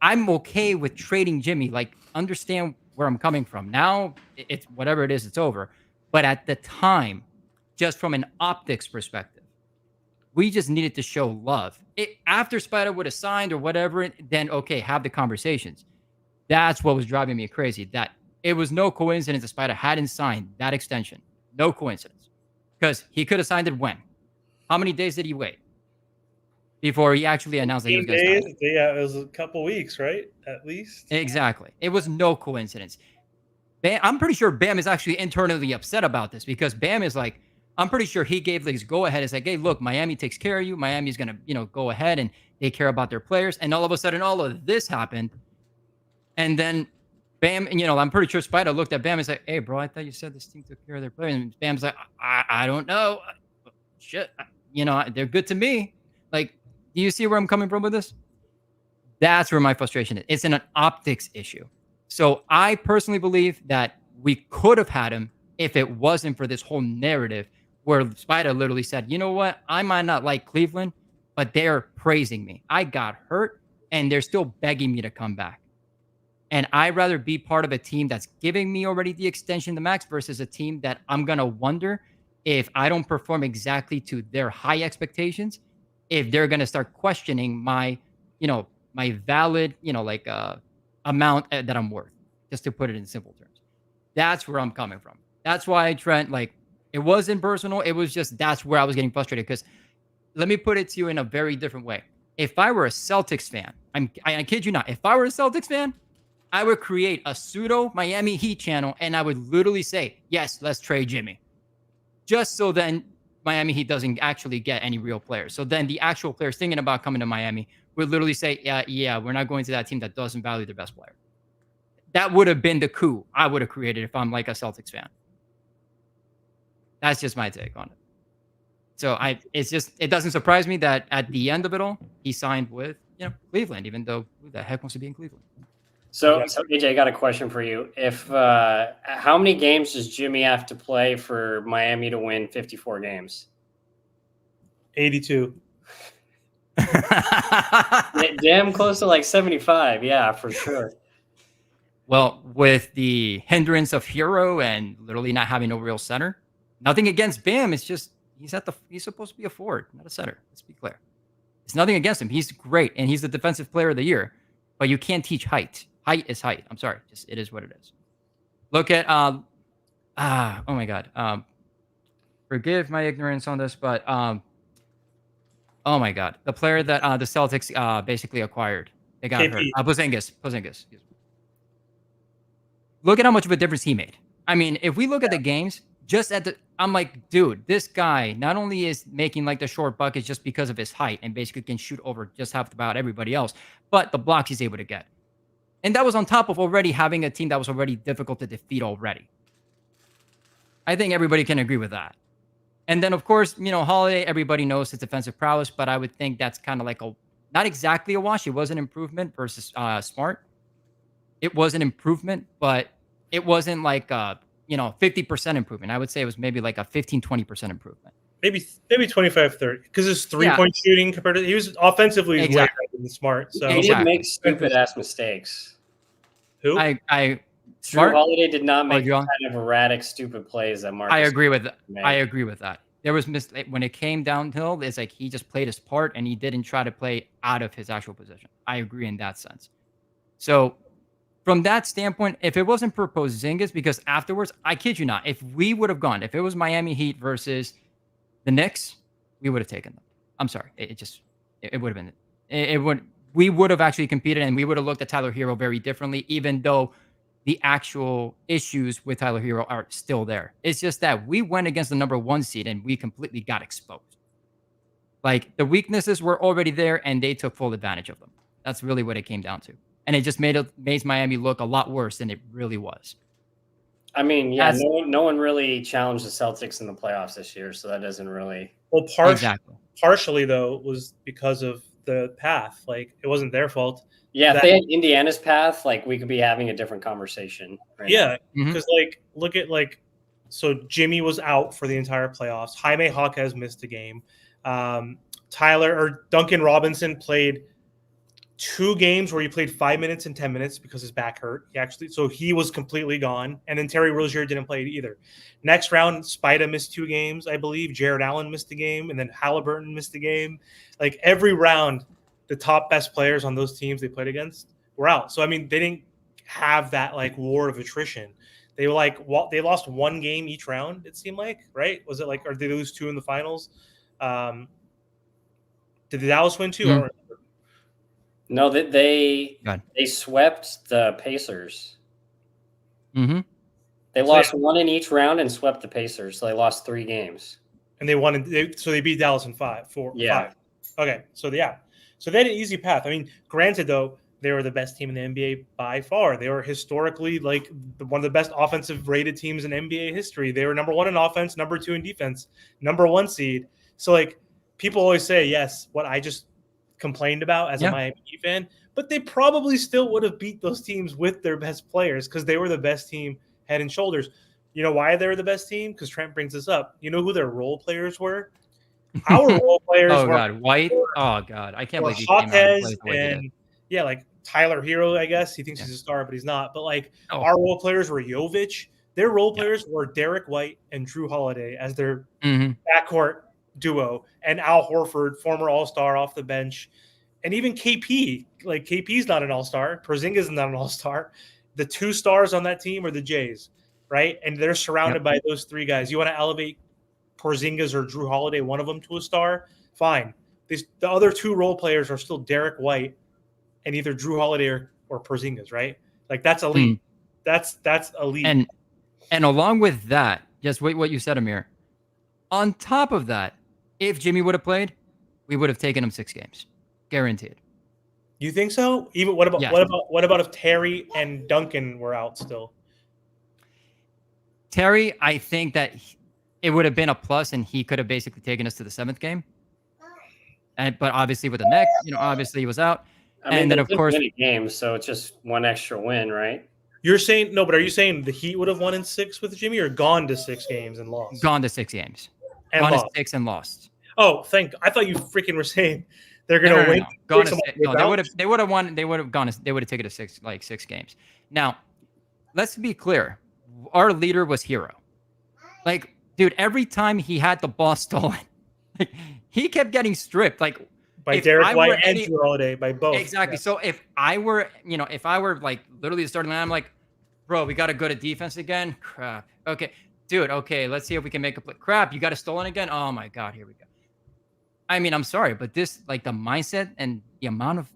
I'm okay with trading Jimmy. Like, understand where I'm coming from. Now, it's whatever it is, it's over. But at the time, just from an optics perspective, we just needed to show love. After Spida would have signed or whatever, then okay, have the conversations. That's what was driving me crazy. That it was no coincidence that Spida hadn't signed that extension. No coincidence. Because he could have signed it when? How many days did he wait before he actually announced that he was going to sign?
Yeah, it was a couple weeks, right? At least.
Exactly. It was no coincidence. I'm pretty sure Bam is actually internally upset about this, because Bam is like, I'm pretty sure he gave his go-ahead. It's like, hey, look, Miami takes care of you. Miami's going to, go ahead and they care about their players. And all of a sudden, all of this happened. And then Bam, and, I'm pretty sure Spida looked at Bam and said, hey, bro, I thought you said this team took care of their players. And Bam's like, I don't know. Shit. They're good to me. Like, do you see where I'm coming from with this? That's where my frustration is. It's an optics issue. So I personally believe that we could have had him if it wasn't for this whole narrative where Spida literally said, you know what? I might not like Cleveland, but they're praising me. I got hurt, and they're still begging me to come back. And I'd rather be part of a team that's giving me already the extension, the max, versus a team that I'm going to wonder if I don't perform exactly to their high expectations, if they're going to start questioning my, my valid, amount that I'm worth, just to put it in simple terms. That's where I'm coming from. That's why, Trent, like, it wasn't personal. It was just, that's where I was getting frustrated. Because let me put it to you in a very different way. If I were a Celtics fan, I kid you not, if I were a Celtics fan, I would create a pseudo Miami Heat channel, and I would literally say, yes, let's trade Jimmy. Just so then Miami Heat doesn't actually get any real players. So then the actual players thinking about coming to Miami would literally say, yeah, we're not going to that team that doesn't value their best player. That would have been the coup I would have created if I'm like a Celtics fan. That's just my take on it. So it doesn't surprise me that at the end of it all, he signed with Cleveland, even though who the heck wants to be in Cleveland?
So AJ, I got a question for you. If how many games does Jimmy have to play for Miami to win 54 games?
82.
Damn close to like 75. Yeah, for sure.
Well, with the hindrance of Herro and literally not having no real center, nothing against Bam. It's just he's supposed to be a forward, not a center. Let's be clear. It's nothing against him. He's great, and he's the defensive player of the year. But you can't teach height. Height is height. I'm sorry. Just it is what it is. Look at oh my God. Forgive my ignorance on this, but oh my God, the player that the Celtics basically acquired, they got hurt. Porzingis. Look at how much of a difference he made. I mean, if we look at the games, I'm like, dude, this guy not only is making like the short buckets just because of his height and basically can shoot over just half about everybody else, but the blocks he's able to get. And that was on top of already having a team that was already difficult to defeat already. I think everybody can agree with that. And then, of course, Holiday, everybody knows his defensive prowess, but I would think that's kind of like not exactly a wash. It was an improvement versus Smart. It was an improvement, but it wasn't like 50% improvement. I would say it was maybe like a 15-20% improvement.
Maybe 25-30 because his 3-point shooting compared to he was offensively way better than Smart. So
he did make stupid ass mistakes.
Who?
Drew Holiday did not make kind of erratic, stupid plays that Marcus.
I agree with that. I agree with that. There was when it came downhill. It's like he just played his part and he didn't try to play out of his actual position. I agree in that sense. So from that standpoint, if it wasn't for Porzingis, because afterwards, I kid you not, if we would have gone, if it was Miami Heat versus the Knicks, we would have taken them. I'm sorry. It would have been, we would have actually competed and we would have looked at Tyler Herro very differently, even though the actual issues with Tyler Herro are still there. It's just that we went against the number 1 seed and we completely got exposed. Like the weaknesses were already there and they took full advantage of them. That's really what it came down to. And it just made Miami look a lot worse than it really was.
I mean, yeah, no one really challenged the Celtics in the playoffs this year, so that doesn't really.
Well, partially though was because of the path. Like it wasn't their fault.
Yeah, if they had Indiana's path, like we could be having a different conversation.
Right because look at so Jimmy was out for the entire playoffs. Jaime Jaquez missed a game. Duncan Robinson played 2 games where he played 5 minutes and 10 minutes because his back hurt. So he was completely gone. And then Terry Rozier didn't play either. Next round, Spida missed 2 games, I believe. Jared Allen missed a game, and then Halliburton missed a game. Like every round, the top best players on those teams they played against were out. So I mean, they didn't have that like war of attrition. They were they lost 1 game each round. It seemed like, right? Was it or did they lose 2 in the finals? Did Dallas win 2? I don't remember.
No, they swept the Pacers.
Mm-hmm.
They lost 1 in each round and swept the Pacers, so they lost 3 games.
And they won. So they beat Dallas in 5. Okay, so so they had an easy path. I mean, granted though, they were the best team in the NBA by far. They were historically like one of the best offensive rated teams in NBA history. They were number 1 in offense, number 2 in defense, number 1 seed. So like people always say, yes, what I just complained about as a Miami Heat fan, but they probably still would have beat those teams with their best players because they were the best team head and shoulders. You know why they were the best team? Because Trent brings this up. You know who their role players were? Our role players
were White. Oh God, I can't believe he came out and played
like Tyler Herro, I guess. He thinks he's a star, but he's not. But our role players were Jovic. Their role players were Derek White and Drew Holiday as their backcourt duo, and Al Horford, former All-Star off the bench, and even KP. Like KP's not an All-Star. Porzingis is not an All-Star. The 2 stars on that team are the Jays, right? And they're surrounded by those 3 guys. You want to elevate Porzingis or Drew Holiday, one of them, to a star? Fine. The other 2 role players are still Derek White and either Drew Holiday or Porzingis, right? Like that's elite. That's elite.
And along with that, just what you said, Amir. On top of that, if Jimmy would have played, we would have taken him 6 games. Guaranteed.
You think so? Even what about
Yes.
what about if Terry and Duncan were out still?
Terry, I think that it would have been a plus, and he could have basically taken us to the 7th game. But obviously with the neck, obviously he was out.
I mean,
And then
they
of
did
course,
win a game, so it's just one extra win, right?
You're saying no, but are you saying the Heat would have won in 6 with Jimmy, or gone to 6 games and lost?
gone to 6 games,
and
gone
lost.
to 6 and lost.
Oh, I thought you freaking were saying they're gonna
No.
win.
Gone to 6. No, they would have won. They would have gone. They would have taken to 6 games. Now, let's be clear. Our leader was Herro. Like, dude, every time he had the ball stolen, like, he kept getting stripped. Like,
by
if
Derek
I
White
were
and Drew Holiday, by both.
Exactly.
Yeah.
So if I were like literally the starting line, I'm like, bro, we got to go to defense again. Crap. Okay, dude. Okay, let's see if we can make a play. Crap, you got it stolen again. Oh my God, here we go. I mean, I'm sorry, but this, like, the mindset and the amount of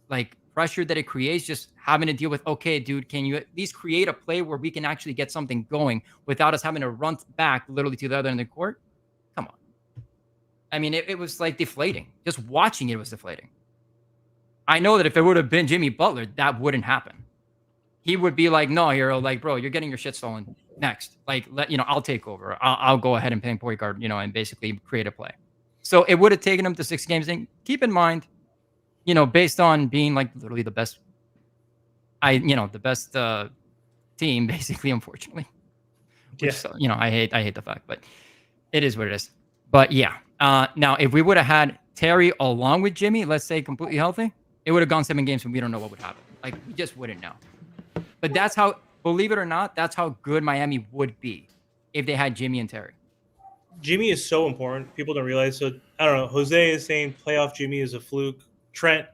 like pressure that it creates, just having to deal with, okay, dude, can you at least create a play where we can actually get something going without us having to run back literally to the other end of the court? Come on. I mean, it was like deflating. Just watching it was deflating. I know that if it would have been Jimmy Butler, that wouldn't happen. He would be like, no, Herro, like, bro, you're getting your shit stolen next. Like, I'll take over. I'll go ahead and play point guard, and basically create a play. So it would have taken him to 6 games. And keep in mind, based on being like literally the best, the best team, basically, unfortunately. Which,
Yeah.
I hate the fact, but it is what it is. But yeah. Now, if we would have had Terry along with Jimmy, let's say completely healthy, it would have gone 7 games and we don't know what would happen. Like, we just wouldn't know. But that's how, believe it or not, that's how good Miami would be if they had Jimmy and Terry.
Jimmy is so important. People don't realize. So I don't know. Jose is saying playoff Jimmy is a fluke. Trent,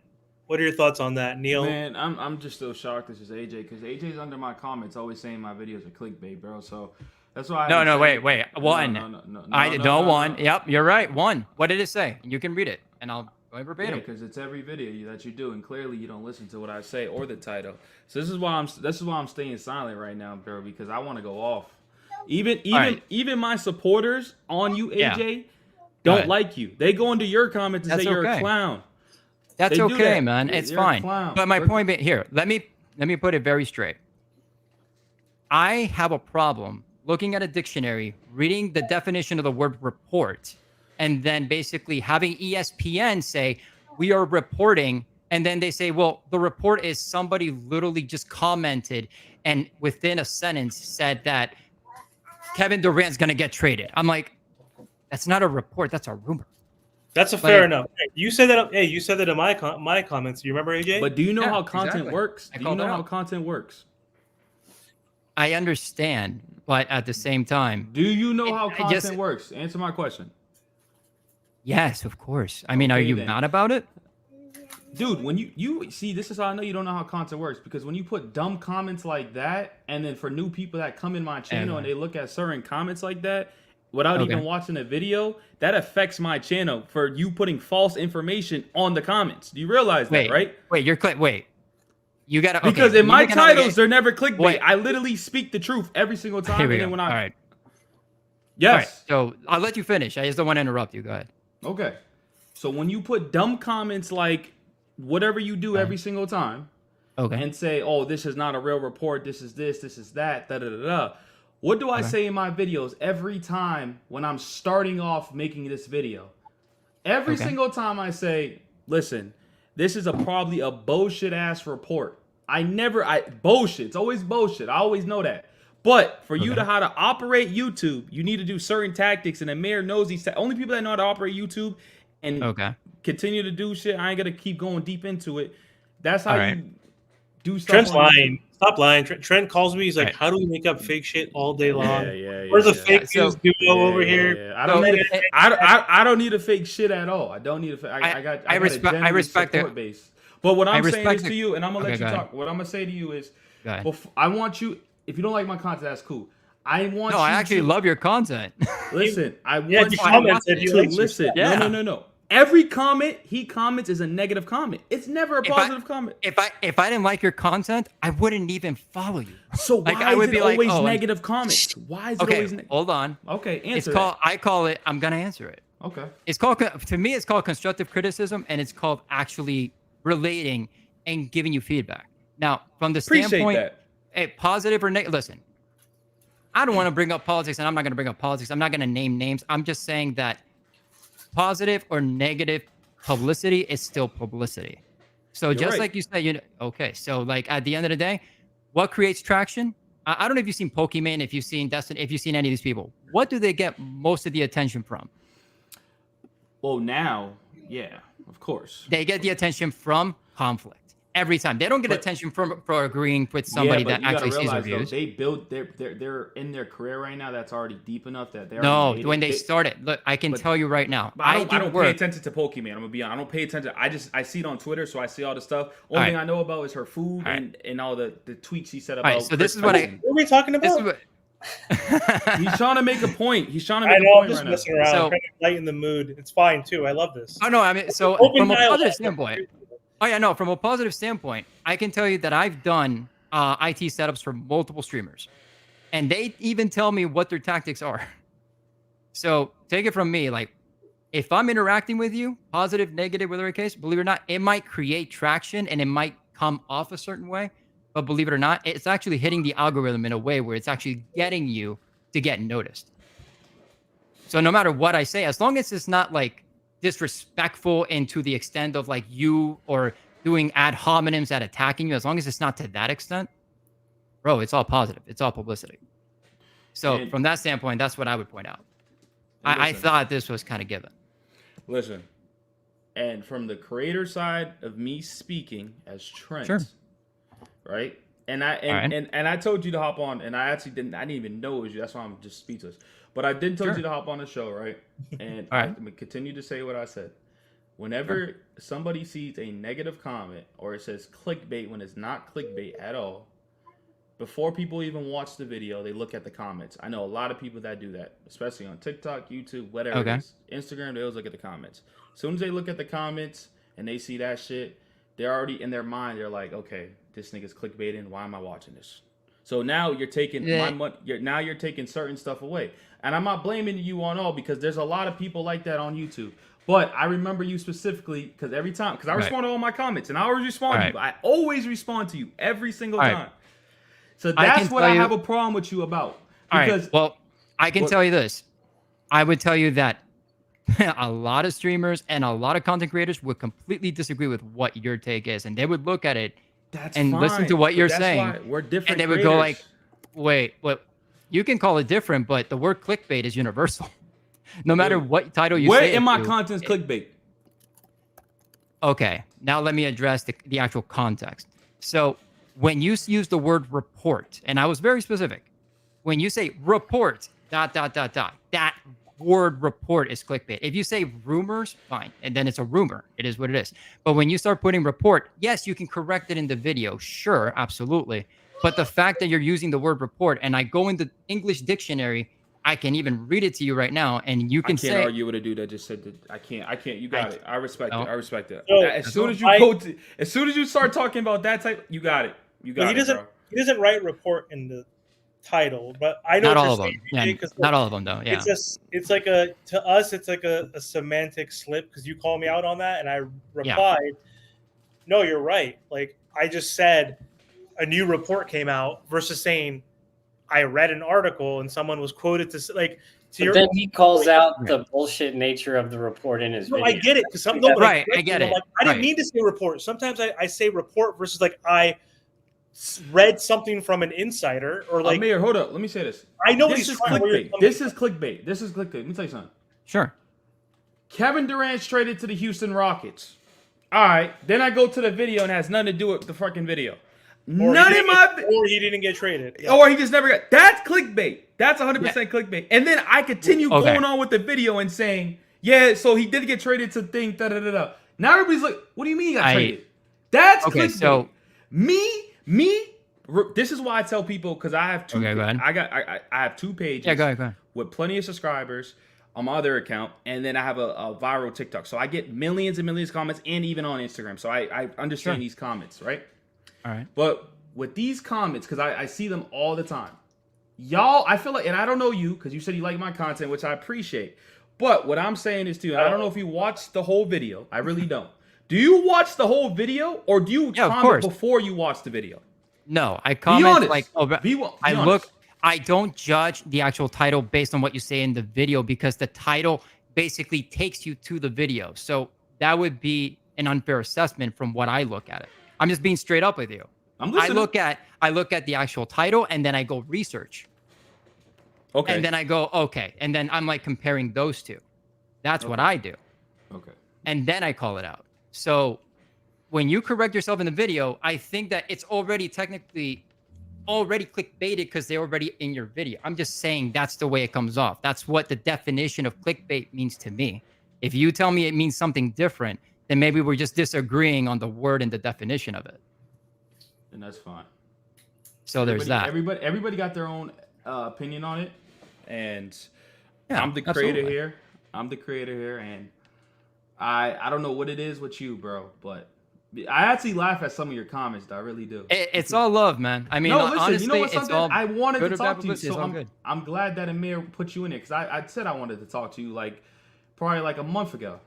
what are your thoughts on that? Neil?
Man, I'm just still shocked this is AJ, because AJ's under my comments always saying my videos are clickbait, bro. So that's why.
Wait. One.
No.
One. Yep, you're right. One. What did it say? You can read it, and I'll go verbatim.
Yeah, because it's every video that you do, and clearly you don't listen to what I say or the title. So this is why I'm staying silent right now, bro, because I want to go off. Even my supporters on you, AJ, don't like you. They go into your comments and say you're a clown.
That's okay, man. It's
You're
fine. But my point being, here, let me put it very straight. I have a problem looking at a dictionary, reading the definition of the word report, and then basically having ESPN say, we are reporting, and then they say, well, the report is somebody literally just commented and within a sentence said that Kevin Durant's going to get traded. I'm like, that's not a report. That's a rumor.
That's fair enough. You said that. Hey, you said that in my comments. Do you remember, AJ?
But do you know how content works? Do you know how content works?
I understand, but at the same time,
do you know how content works? Answer my question.
Yes, of course. I mean, are you mad about it?
Dude, when you see, this is how I know you don't know how content works, because when you put dumb comments like that, and then for new people that come in my channel and they look at certain comments like that without even watching a video, that affects my channel for you putting false information on the comments. Do you realize that, right?
Wait. You gotta
because in my titles they're never clickbait. Wait. I literally speak the truth every single time.
Here we go. All right.
Yes.
All right. So I'll let you finish. I just don't want to interrupt you. Go ahead.
Okay. So when you put dumb comments like whatever you do every single time, and say, "Oh, this is not a real report. This is this is that." What do I say in my videos every time when I'm starting off making this video? Every single time I say, "Listen, this is probably a bullshit ass report." Bullshit. It's always bullshit. I always know that. But for you to how to operate YouTube, you need to do certain tactics, and the mayor knows these. Only people that know how to operate YouTube and continue to do shit. I ain't gonna keep going deep into it. That's how you do stuff.
Trent's lying. Stop lying. Trent calls me. He's like, "How do we make up fake shit all day long? Where's the fake news duo over here?"
I don't need a fake shit at all. I don't need a fake. I respect their base. But what I'm saying is to you, and I'm gonna let you talk. What I'm gonna say to you is, I want you. If you don't like my content, that's cool. I actually
love your content.
Listen, I want you to listen. No. Every comment he comments is a negative comment. It's never a positive comment.
If I didn't like your content, I wouldn't even follow you.
So why is it always negative comments? Why is it always negative?
Hold on.
Okay, answer
I call it, I'm going to answer it.
Okay.
To me, it's called constructive criticism, and it's called actually relating, and giving you feedback. Now, from the
Appreciate
standpoint,
that.
hey, positive or negative, listen, I don't want to bring up politics, and I'm not going to bring up politics. I'm not going to name names. I'm just saying that positive or negative publicity is still publicity. So
You're
just
right.
like you said, okay. So like at the end of the day, what creates traction? I don't know if you've seen Pokemon, if you've seen Destiny, if you've seen any of these people. What do they get most of the attention from?
Well, now, yeah, of course.
They get the attention from conflict. Every time. They don't get attention for agreeing with somebody that actually sees reviews.
They build they're in their career right now that's already deep enough that they're
when they started. Look, I can tell you right now.
I don't pay attention to Pokemon. I'm gonna be honest. I don't pay attention. I see it on Twitter, so I see all the stuff. Only thing I know about is her food and all the tweets she said about.
All right, so this is what
What are we talking about?
He's trying to make a point. He's trying to
I
make
know,
a
I'm
point
just
right
messing
now.
around,
So-
trying to lighten the mood. It's fine too. I love this.
Oh no, I mean, so
Open
from a
dialogue.
positive standpoint. Oh yeah, no, from a positive standpoint, I can tell you that I've done IT setups for multiple streamers, and they even tell me what their tactics are. So take it from me, like if I'm interacting with you, positive, negative, whatever the case, believe it or not, it might create traction and it might come off a certain way, but believe it or not, it's actually hitting the algorithm in a way where it's actually getting you to get noticed. So no matter what I say, as long as it's not like disrespectful and to the extent of like you or doing ad hominems at attacking you, as long as it's not to that extent, bro, it's all positive. It's all publicity. So
And-
from that standpoint, that's what I would point out.
And
I
listen.
thought this was kind of given.
Listen, and from the creator side of me speaking as Trent,
Sure.
right? And I and I told you to hop on, and I didn't even know it was you. That's why I'm just speechless. But I did tell you to hop on the show, right? And
All right.
I'm gonna continue to say what I said. Whenever somebody sees a negative comment or it says clickbait when it's not clickbait at all, before people even watch the video, they look at the comments. I know a lot of people that do that, especially on TikTok, YouTube, whatever it is. Instagram, they always look at the comments. As soon as they look at the comments and they see that shit, they're already in their mind, they're like, okay, this nigga's clickbaiting. Why am I watching this? So now you're taking my money. You're taking certain stuff away. And I'm not blaming you on all because there's a lot of people like that on YouTube. But I remember you specifically because every time, because I respond to all my comments and I always respond to you. I always respond to you every single time. So that's what I have a problem with you about. Because,
well, I can tell you this. I would tell you that a lot of streamers and a lot of content creators would completely disagree with what your take is. And they would look at it and listen to what you're saying.
Why we're different.
And they would go like, wait, you can call it different, but the word clickbait is universal. No matter what title you say.
Where in my content's clickbait?
Okay, now let me address the actual context. So when you use the word report, and I was very specific, when you say report, ... that word report is clickbait. If you say rumors, fine, and then it's a rumor. It is what it is. But when you start putting report, yes, you can correct it in the video. Sure, absolutely. But the fact that you're using the word report, and I go in the English dictionary, I can even read it to you right now, and you can say...
I can't argue with a dude that just said that. I can't. You got it. I respect it. I respect it.
So,
as soon as you start talking about that type, you got it. You got it, bro.
He doesn't write report in the title, but I know
not
what
all of
you're
them.
saying,
Yeah, not all of them, though. Yeah.
It's like to us, it's like a semantic slip because you call me out on that, and I replied, "No, you're right." Like I just said, a new report came out versus saying I read an article and someone was quoted to like.
But then he calls out the bullshit nature of the report in his video.
I get it because
I get it.
Like, I didn't mean to say report. Sometimes I say report versus like I read something from an insider or like.
Mayor, hold up. Let me say this.
I know
this is clickbait. This is clickbait. This is clickbait. Let me tell you something.
Sure.
Kevin Durant's traded to the Houston Rockets. All right. Then I go to the video and it has nothing to do with the fucking video.
Or he didn't get traded. Yeah.
Or he just never got. That's clickbait. That's 100% clickbait. And then I continue going on with the video and saying, yeah, so he did get traded to thing, da-da-da-da. Now everybody's like, what do you mean he got traded? That's clickbait.
So
this is why I tell people, because I have two.
Go ahead.
I have 2 pages.
Yeah, go ahead.
With plenty of subscribers on my other account, and then I have a viral TikTok. So I get millions and millions of comments, and even on Instagram. So I understand these comments, right?
All right.
But with these comments, because I see them all the time, y'all, I feel like, and I don't know you, because you said you like my content, which I appreciate. But what I'm saying is, too, I don't know if you watched the whole video. I really don't. Do you watch the whole video, or do you
Yeah, of
comment
course.
before you watch the video?
No, I
Be
comment
honest.
like
Be
I
honest.
look. I don't judge the actual title based on what you say in the video because the title basically takes you to the video. So that would be an unfair assessment from what I look at it. I'm just being straight up with you.
I'm
I
listening.
look at the actual title and then I go research.
Okay.
And then I go, okay. And then I'm like comparing those two. That's what
Okay.
I do.
Okay.
And then I call it out. So when you correct yourself in the video, I think that it's already technically already clickbaited because they're already in your video. I'm just saying that's the way it comes off. That's what the definition of clickbait means to me. If you tell me it means something different, then maybe we're just disagreeing on the word and the definition of it.
And that's fine.
So there's that.
Everybody got their own opinion on it, and
Yeah,
I'm the creator
absolutely.
here. I'm the creator here, and I don't know what it is with you, bro, but I actually laugh at some of your comments, though. I really do.
It's all love, man. I mean,
No, listen,
honestly,
you know what,
it's
something?
all
I wanted
good
to
or bad
talk to you,
publicity, it's
so
all good.
I'm glad that Amir put you in it, because I said I wanted to talk to you, like, probably like a month ago.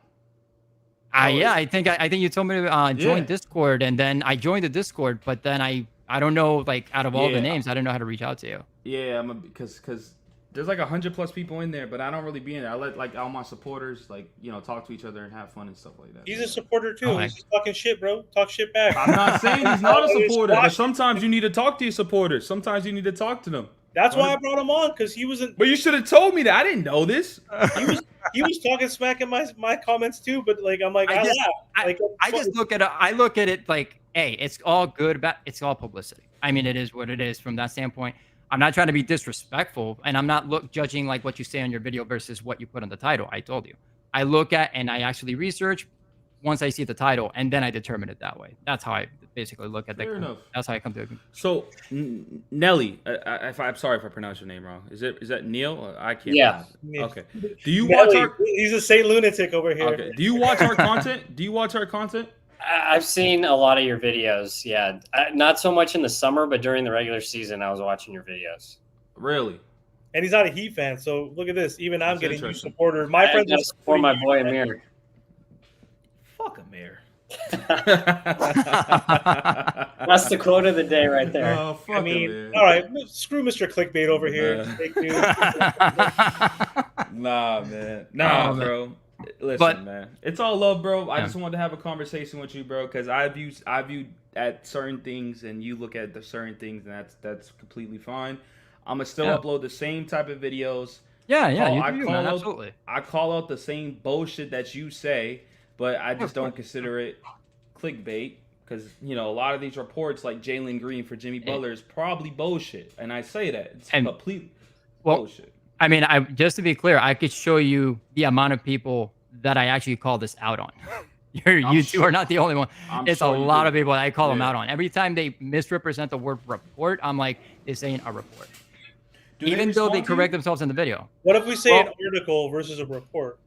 Yeah, I think you told me to join
Yeah.
Discord, and then I joined the Discord, but then I don't know, like, out of all the
Yeah.
names, I don't know how to reach out to you.
Yeah, because there's like 100+ people in there, but I don't really be in there. I let like all my supporters talk to each other and have fun and stuff like that.
He's a supporter too.
Oh,
He's just talking shit, bro. Talk shit back.
I'm not saying he's not a
Just
supporter, but
watch.
sometimes you need to talk to your supporters. Sometimes you need to talk to them.
That's why I brought him on, because he wasn't.
But you should have told me that. I didn't know this.
He was talking smack in my comments too. But like, I'm like,
I
I
just-
laugh. Like,
I just look at it. I look at it like, hey, it's all good. It's all publicity. I mean, it is what it is from that standpoint. I'm not trying to be disrespectful, and I'm not judging like what you say on your video versus what you put on the title. I told you, I look at and I actually research once I see the title, and then I determine it that way. That's how I basically look at
Fair
that.
enough.
That's how I come to it.
So Nelly, I'm sorry if I pronounce your name wrong. Is that Neil? I can't.
Yeah.
pronounce it. Okay. Do you watch
Nelly,
our?
he's a Saint lunatic over here.
Okay. Do you watch our content? Do you watch our content?
I've seen a lot of your videos. Yeah, not so much in the summer, but during the regular season, I was watching your videos.
Really?
And he's not a Heat fan, so look at this. Even I'm
That's
getting you
interesting.
supporter. My
I
friends
gotta support my boy Amir.
Fuck Amir.
That's the quote of the day right there.
Oh, fuck
I mean,
Amir.
all right, screw Mr. Clickbait over here. Fake news.
Nah, man. Nah,
Oh, man.
bro. Listen,
But-
man. It's all love, bro. I
Yeah.
just wanted to have a conversation with you, bro, because I view at certain things and you look at the certain things, and that's completely fine. I'm gonna still
Yeah.
upload the same type of videos.
Yeah,
I
you do,
call
man.
out-
Absolutely.
I call out the same bullshit that you say, but I just don't consider it clickbait, because a lot of these reports, like Jalen Green for Jimmy Butler, is probably bullshit, and I say that it's
And-
complete
well,
bullshit.
I mean, just to be clear, I could show you the amount of people that I actually call this out on. You two are not the only one.
I'm
It's
sure
a
you
lot
do.
of people that I call them
Yeah.
out on. Every time they misrepresent the word report, I'm like, this ain't a report.
Do they
Even though they
respond to you?
correct themselves in the video.
What if we say
Well-
an article versus a report?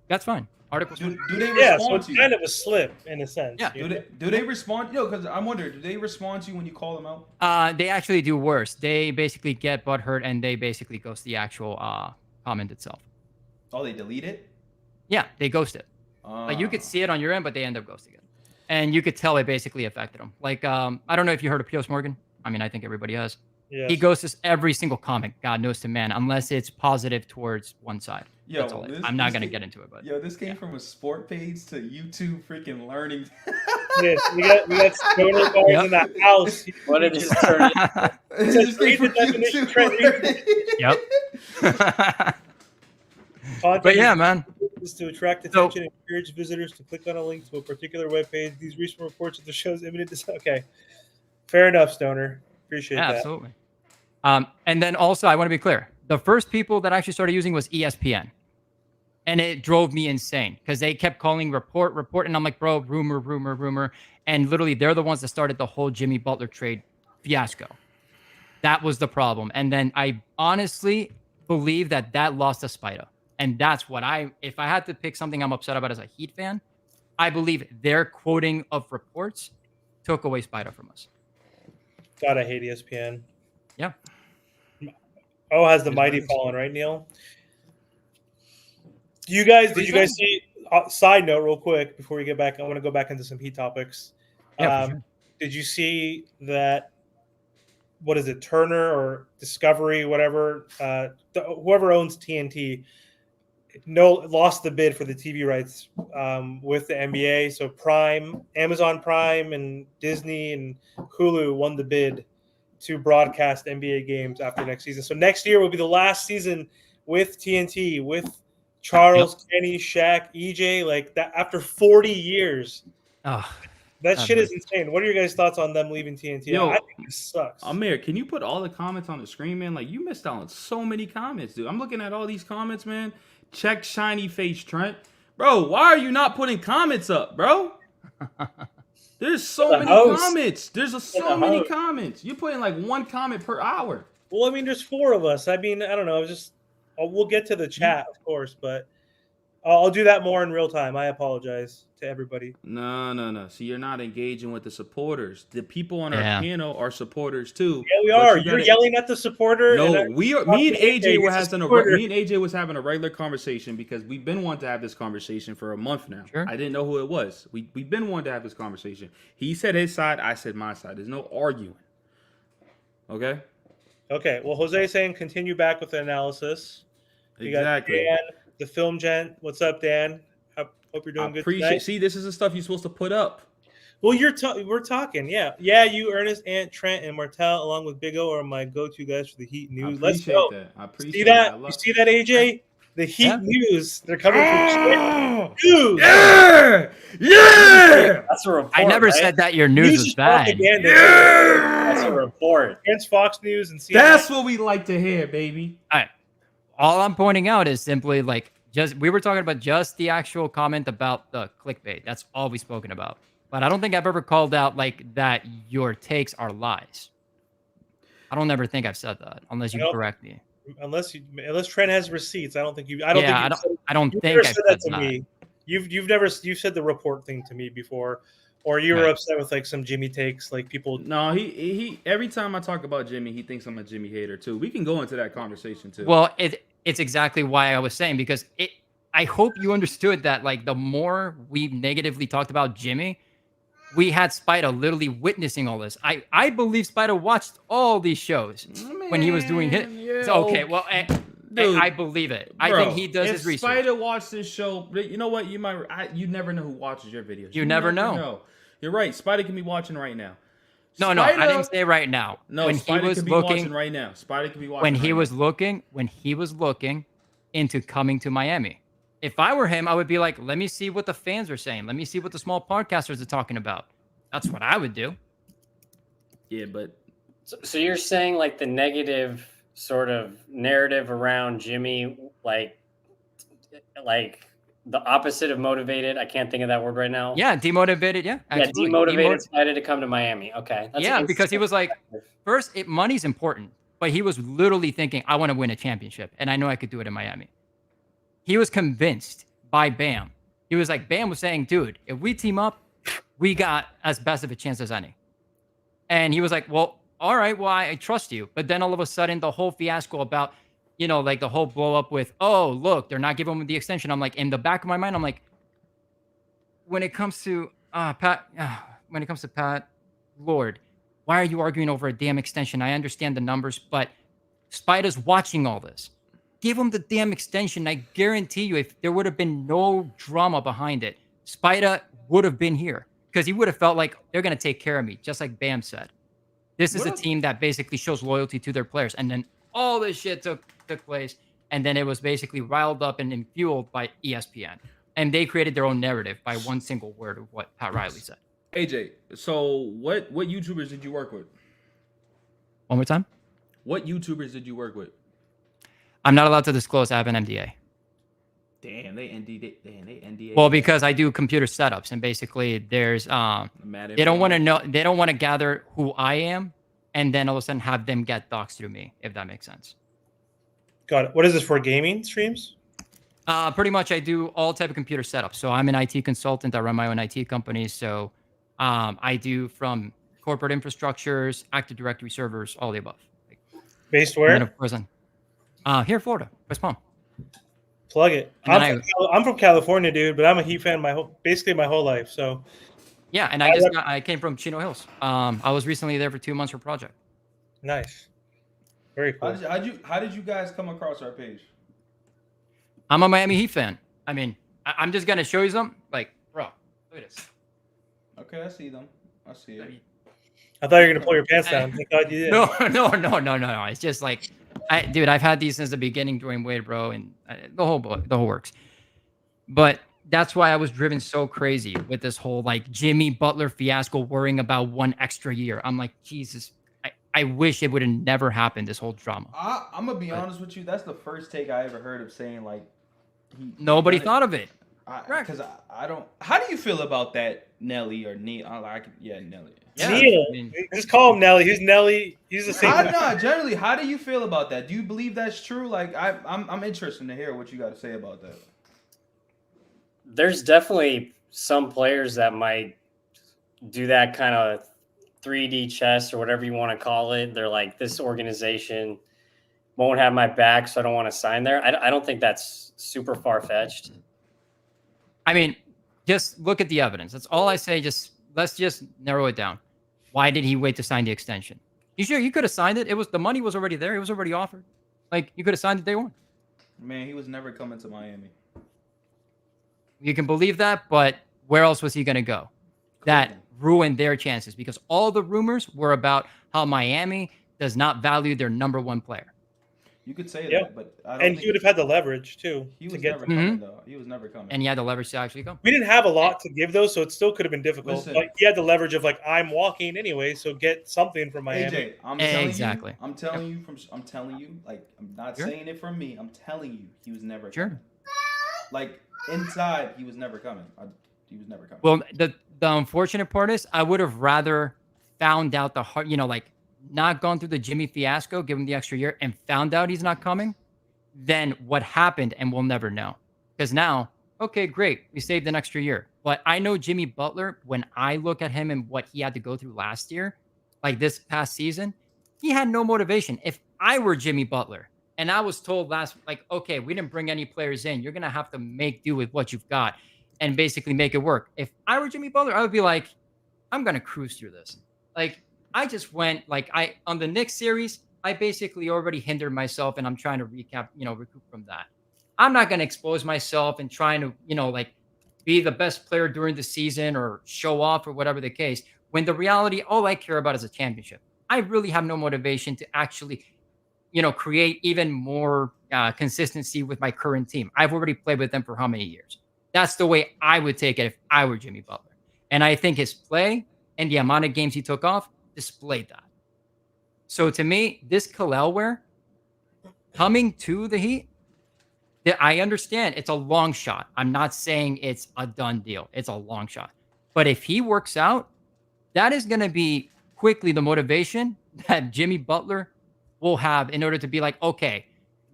That's fine. Articles.
Do they
Yeah,
respond
so it's
to you?
kind of a slip in a sense.
Yeah.
you know?
Do they respond? Because I'm wondering, do they respond to you when you call them out?
They actually do worse. They basically get butthurt and they basically ghost the actual comment itself.
Oh, they delete it?
Yeah, they ghost it. Like you could see it on your end, but they end up ghosting it. And you could tell it basically affected them. Like, I don't know if you heard of Piers Morgan. I mean, I think everybody has.
Yes.
He ghosts every single comment, God knows to man, unless it's positive towards one side.
Yo,
That's all it is.
this-
I'm not
this
going to
thing-
get into it, but
Yo, this came from a sport page to YouTube freaking learning.
Yes, we got stoner bars
Yep.
in the house.
What did it turn into?
It
says
just came
read the
from
definition,
YouTube
Trent, read
learning.
Yep. But yeah, man.
Is to attract
So-
attention and encourage visitors to click on a link to a particular webpage. These recent reports of the show's imminent. Okay, fair enough, Stoner. Appreciate
Yeah,
that.
absolutely. And then also, I want to be clear. The first people that actually started using was ESPN. And it drove me insane because they kept calling report. And I'm like, bro, rumor. And literally, they're the ones that started the whole Jimmy Butler trade fiasco. That was the problem. And then I honestly believe that lost to Spida. And that's what if I had to pick something I'm upset about as a Heat fan, I believe their quoting of reports took away Spida from us.
God, I hate ESPN.
Yeah.
Oh, has the
It's
mighty
nice.
fallen, right, Neil? Did you guys see Side note, real quick, before we get back, I want to go back into some Heat topics.
Yeah, for sure.
Did you see that? What is it, Turner or Discovery, whatever? Whoever owns TNT, lost the bid for the TV rights with the NBA. So Amazon Prime, and Disney and Hulu won the bid to broadcast NBA games after next season. So next year will be the last season with TNT, with Charles, Kenny, Shaq, EJ, like that after 40 years.
Oh,
That shit is insane. What are your guys' thoughts on them leaving TNT?
Yo,
I think it sucks.
Amir, can you put all the comments on the screen, man? Like, you missed out on so many comments, dude. I'm looking at all these comments, man. Check shiny face Trent. Bro, why are you not putting comments up, bro? There's so many comments. There's so many comments. You're putting like one comment per hour.
Well, I mean, there's 4 of us. I mean, I don't know. We'll get to the chat, of course, but I'll do that more in real time. I apologize to everybody.
No. See, you're not engaging with the supporters. The people on our panel are supporters too.
Yeah, we are. You're yelling at the supporter.
No, we are. Me and AJ was having a regular conversation because we've been wanting to have this conversation for a month now.
Sure.
I didn't know who it was. We've been wanting to have this conversation. He said his side. I said my side. There's no arguing. Okay.
Okay. Well, Jose's saying continue back with the analysis.
Exactly.
You got Dan, the film gent. What's up, Dan? Hope you're doing good tonight.
See, this is the stuff you're supposed to put up.
Well, we're talking. Yeah. You, Ernest, Ant, Trent, and Martel, along with Big O, are my go-to guys for the Heat news. Let's go.
I appreciate
see that? You see that, AJ? The Heat news. They're coming from news.
Yeah.
That's a report.
I never said that your news was bad.
That's a report.
Against Fox News and CNN.
That's what we like to hear, baby.
All right. All I'm pointing out is simply like we were talking about just the actual comment about the clickbait. That's all we've spoken about. But I don't think I've ever called out like that your takes are lies. I don't ever think I've said that unless you correct me.
Unless Trent has receipts, I don't think you. I don't think I've said that to me. You've said the report thing to me before, or you were upset with like some Jimmy takes, like people.
No, he every time I talk about Jimmy, he thinks I'm a Jimmy hater too. We can go into that conversation too.
Well, it's exactly why I was saying, because I hope you understood that like the more we negatively talked about Jimmy, we had Spider literally witnessing all this. I believe Spider watched all these shows when he was doing it.
Yeah,
okay, well, dude, I believe it. I think he does his research.
Spider watched this show, you know what? You never know who watches your videos.
You never know.
You're right. Spider can be watching right now.
No, I didn't say right now.
No,
when
Spider
he was
could be
looking
watching right now. Spider could be watching
when he was looking into coming to Miami. If I were him, I would be like, let me see what the fans are saying. Let me see what the small podcasters are talking about. That's what I would do.
Yeah, but
so you're saying like the negative sort of narrative around Jimmy, like the opposite of motivated. I can't think of that word right now.
Yeah, demotivated. Yeah, absolutely.
Demotivated Spider to come to Miami. Okay.
That's because he was like, first, money's important, but he was literally thinking, I want to win a championship, and I know I could do it in Miami. He was convinced by Bam. He was like, Bam was saying, dude, if we team up, we got as best of a chance as any. And he was like, well, all right, well, I trust you. But then all of a sudden, the whole fiasco about, like the whole blow up with, oh, look, they're not giving him the extension. I'm like, in the back of my mind, I'm like, when it comes to Pat, Lord, why are you arguing over a damn extension? I understand the numbers, but Spider's watching all this. Give him the damn extension. I guarantee you, if there would have been no drama behind it, Spider would have been here because he would have felt like they're going to take care of me, just like Bam said. This is a team that basically shows loyalty to their players. And then all this shit took place. And then it was basically riled up and fueled by ESPN. And they created their own narrative by one single word of what Pat Riley said.
AJ, so what YouTubers did you work with?
One more time?
What YouTubers did you work with?
I'm not allowed to disclose. I have an NDA.
Damn, they NDA.
Well, because I do computer setups, and basically there's they don't want to know. They don't want to gather who I am, and then all of a sudden have them get doxxed through me, if that makes sense.
Got it. What is this for? Gaming streams?
Pretty much, I do all type of computer setups. So I'm an IT consultant. I run my own IT company. So I do from corporate infrastructures, Active Directory servers, all the above.
Based where?
And then of course, here in Florida, West Palm.
Plug it.
And then
I'm from California, dude, but I'm a Heat fan basically my whole life. So
yeah, and I came from Chino Hills. I was recently there for 2 months for project.
nice, very cool.
How did you guys come across our page?
I'm a Miami Heat fan. I mean, I'm just gonna show you some. Like, bro, look at this.
Okay, I see them. I see it.
I thought you were gonna pull your pants down. I thought you did.
No. It's just like, dude, I've had these since the beginning, Dwayne Wade, bro, and the whole works. But that's why I was driven so crazy with this whole like Jimmy Butler fiasco, worrying about one extra year. I'm like, Jesus, I wish it would have never happened. This whole drama.
I'm gonna be honest with you. That's the first take I ever heard of saying like
nobody thought of it.
Because I don't. How do you feel about that, Nelly or Neil? Nelly.
Yeah,
Neil.
I mean,
Just call him Nelly. Who's Nelly? He's the same.
Generally, how do you feel about that? Do you believe that's true? Like, I'm interested to hear what you got to say about that.
There's definitely some players that might do that kind of 3D chess or whatever you want to call it. They're like, this organization won't have my back, so I don't want to sign there. I don't think that's super far-fetched.
I mean, just look at the evidence. That's all I say. Let's just narrow it down. Why did he wait to sign the extension? You sure you could have signed it? The money was already there. It was already offered. Like, you could have signed it day one.
Man, he was never coming to Miami.
You can believe that, but where else was he going to go? That ruined their chances because all the rumors were about how Miami does not value their number one player.
You could say
Yep.
that, but I don't think
he would have had the leverage too.
he was
to get
never coming though. He was never coming.
And he had the leverage to actually come.
We didn't have a lot to give though, so it still could have been difficult.
Listen.
But he had the leverage of like, I'm walking anyway, so get something from Miami.
AJ, I'm telling
Exactly.
you. I'm telling you. Like, I'm not
Sure.
saying it from me. I'm telling you, he was never
Sure.
coming. Like inside, he was never coming. He was never coming.
Well, the unfortunate part is I would have rather found out the hard, like not gone through the Jimmy fiasco, give him the extra year and found out he's not coming than what happened and we'll never know. Because now, okay, great. We saved an extra year. But I know Jimmy Butler, when I look at him and what he had to go through last year, like this past season, he had no motivation. If I were Jimmy Butler and I was told okay, we didn't bring any players in, you're going to have to make do with what you've got and basically make it work. If I were Jimmy Butler, I would be like, I'm going to cruise through this. Like, I just went, on the Knicks series, I basically already hindered myself and I'm trying to recoup from that. I'm not going to expose myself and trying to, be the best player during the season or show off or whatever the case, when the reality, all I care about is a championship. I really have no motivation to actually, create even more consistency with my current team. I've already played with them for how many years? That's the way I would take it if I were Jimmy Butler. And I think his play and the amount of games he took off displayed that. So to me, this Kel'el Ware coming to the Heat, I understand it's a long shot. I'm not saying it's a done deal. It's a long shot. But if he works out, that is going to be quickly the motivation that Jimmy Butler will have in order to be like, okay,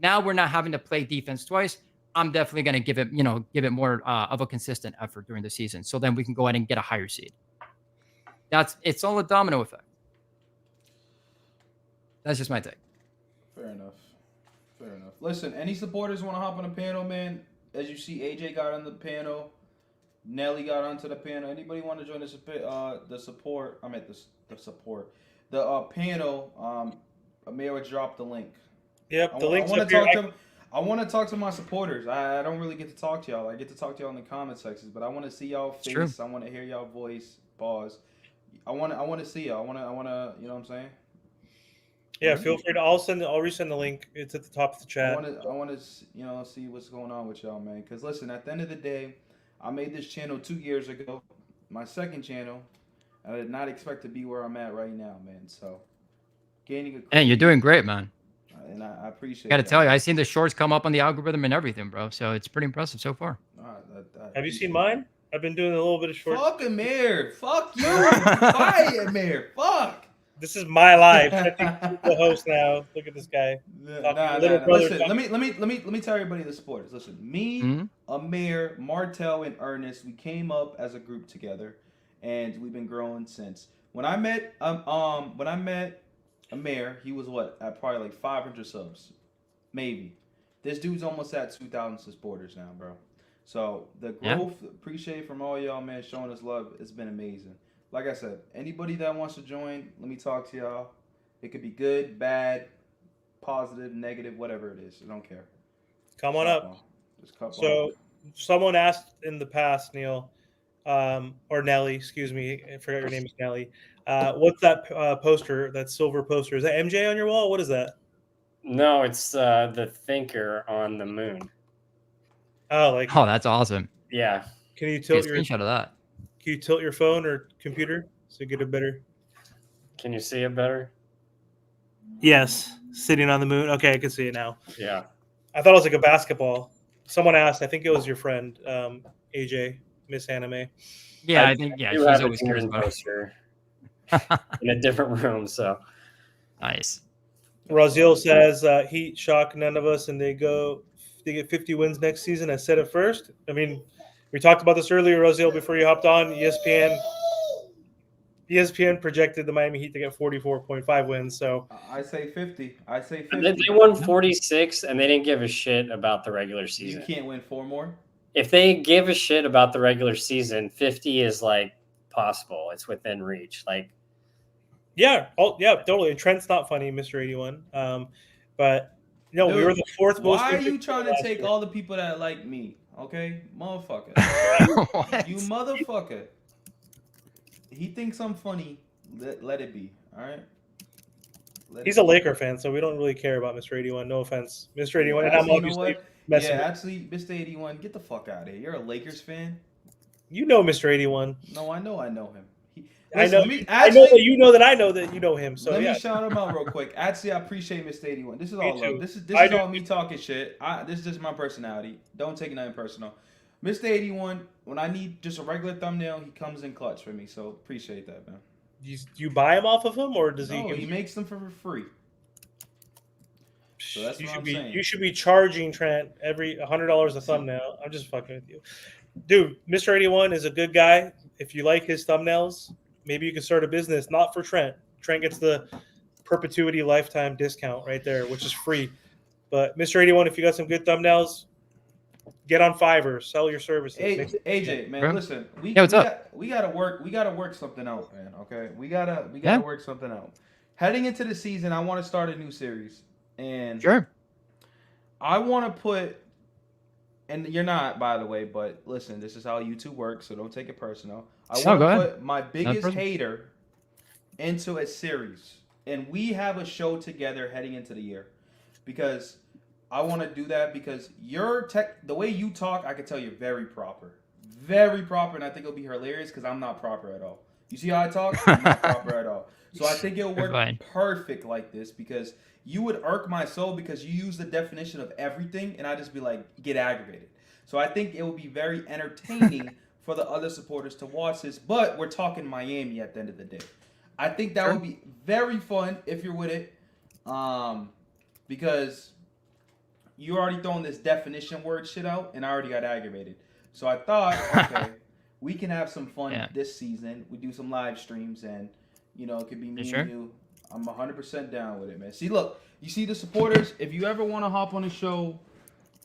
now we're not having to play defense twice. I'm definitely going to give it more of a consistent effort during the season. So then we can go ahead and get a higher seed. It's all a domino effect. That's just my take.
Fair enough. Listen, any supporters want to hop on the panel, man? As you see, AJ got on the panel. Nelly got onto the panel. Anybody want to join the support? I meant the support. The panel. Amir dropped the link.
Yep, the link's
I
up here.
I want to talk to my supporters. I don't really get to talk to y'all. I get to talk to y'all in the comment sections, but I want to see y'all face.
True.
I want to hear y'all voice. Pause. I want to see y'all. I want to. You know what I'm saying?
Yeah, feel free to. I'll resend the link. It's at the top of the chat.
I want to see what's going on with y'all, man. Because listen, at the end of the day, I made this channel 2 years ago. My second channel. I did not expect to be where I'm at right now, man. So gaining a.
And you're doing great, man.
And I appreciate.
Got to tell you, I seen the shorts come up on the algorithm and everything, bro. So it's pretty impressive so far.
Have you seen mine? I've been doing a little bit of shorts.
Fuck Amir. Fuck you. Bye, Amir. Fuck.
This is my life. I think the host now. Look at this guy.
Nah. Listen, let me tell everybody the supporters. Listen, me, Amir, Martel, and Ernest, we came up as a group together, and we've been growing since. When I met Amir, he was at probably like 500 subs, maybe. This dude's almost at 2,000 supporters now, bro. So the growth, appreciate from all y'all, man, showing us love. It's been amazing. Like I said, anybody that wants to join, let me talk to y'all. It could be good, bad, positive, negative, whatever it is. I don't care.
Come on up.
Just cup
So
on.
someone asked in the past, Neil, or Nelly, excuse me, I forgot your name is Nelly. What's that poster, that silver poster? Is that MJ on your wall? What is that?
No, it's the thinker on the moon.
Oh, like
Oh, that's awesome.
Yeah.
can you
Get
tilt
a
your
screenshot of that.
can you tilt your phone or computer so you get a better?
Can you see it better?
Yes, sitting on the moon. Okay, I can see it now.
Yeah.
I thought it was like a basketball. Someone asked. I think it was your friend, AJ, Miss Anime.
Yeah,
I
I think
do
she's
have a
always curious
moon
about it.
poster in a different room. So
Nice.
Raziel says Heat shock none of us, and they get 50 wins next season. I said it first. I mean, we talked about this earlier, Raziel, before you hopped on. ESPN projected the Miami Heat to get 44.5 wins. So
I say 50. I say 50.
they won 46, and they didn't give a shit about the regular season.
You can't win 4 more.
If they give a shit about the regular season, 50 is like possible. It's within reach. Like,
yeah, totally. And Trent's not funny, Mr. 81. But no,
Dude,
we were the fourth most.
Why are you
interested
trying to
last
take
year.
all the people that like me? Okay, motherfucker.
What?
You motherfucker. He thinks I'm funny. Let it be. All right.
He's a Laker fan, so we don't really care about Mr. 81. No offense, Mr. 81. And I'm
Actually, you know
obviously
what?
messing.
Yeah,
with-
actually, Mr. 81, get the fuck out of here. You're a Lakers fan.
You know Mr. 81.
No, I know him.
I know.
Let me,
I know that you know that I know that you know him. So
let
yeah.
me shout him out real quick. Actually, I appreciate Mr. 81. This is
Me
all
too.
love. This
I
is
do.
all me talking shit. This is just my personality. Don't take nothing personal. Mr. 81, when I need just a regular thumbnail, he comes in clutch for me. So appreciate that, man.
Do you buy him off of him, or does
No,
he?
he makes them for free. So that's
you
what
should
I'm
be.
saying.
You should be charging Trent every $100 a thumbnail. I'm just fucking with you, dude. Mr. 81 is a good guy. If you like his thumbnails, maybe you can start a business. Not for Trent. Trent gets the perpetuity lifetime discount right there, which is free. But Mr. 81, if you got some good thumbnails, get on Fiverr, sell your services.
AJ, man,
Bro.
listen, we
Yeah, what's up?
we gotta work something out, man. Okay, we gotta
Yeah.
work something out. Heading into the season, I want to start a new series, and
Sure.
I want to put. And you're not, by the way, but listen, this is how YouTube works, so don't take it personal. I
No,
want
go
to
ahead.
put my biggest
personal.
hater into a series, and we have a show together heading into the year, because I want to do that because the way you talk, I can tell you're very proper, and I think it'll be hilarious because I'm not proper at all. You see how I talk? I'm not proper at all. So I think it'll work
Fine.
perfect like this because you would irk my soul because you use the definition of everything, and I just be like, get aggravated. So I think it will be very entertaining for the other supporters to watch this. But we're talking Miami at the end of the day. I think that would be very fun if you're with it, because you already throwing this definition word shit out, and I already got aggravated. So I thought, okay, we can have some fun this season. We do some live streams, and it could be me and you. I'm 100% down with it, man. See, look, you see the supporters. If you ever want to hop on the show,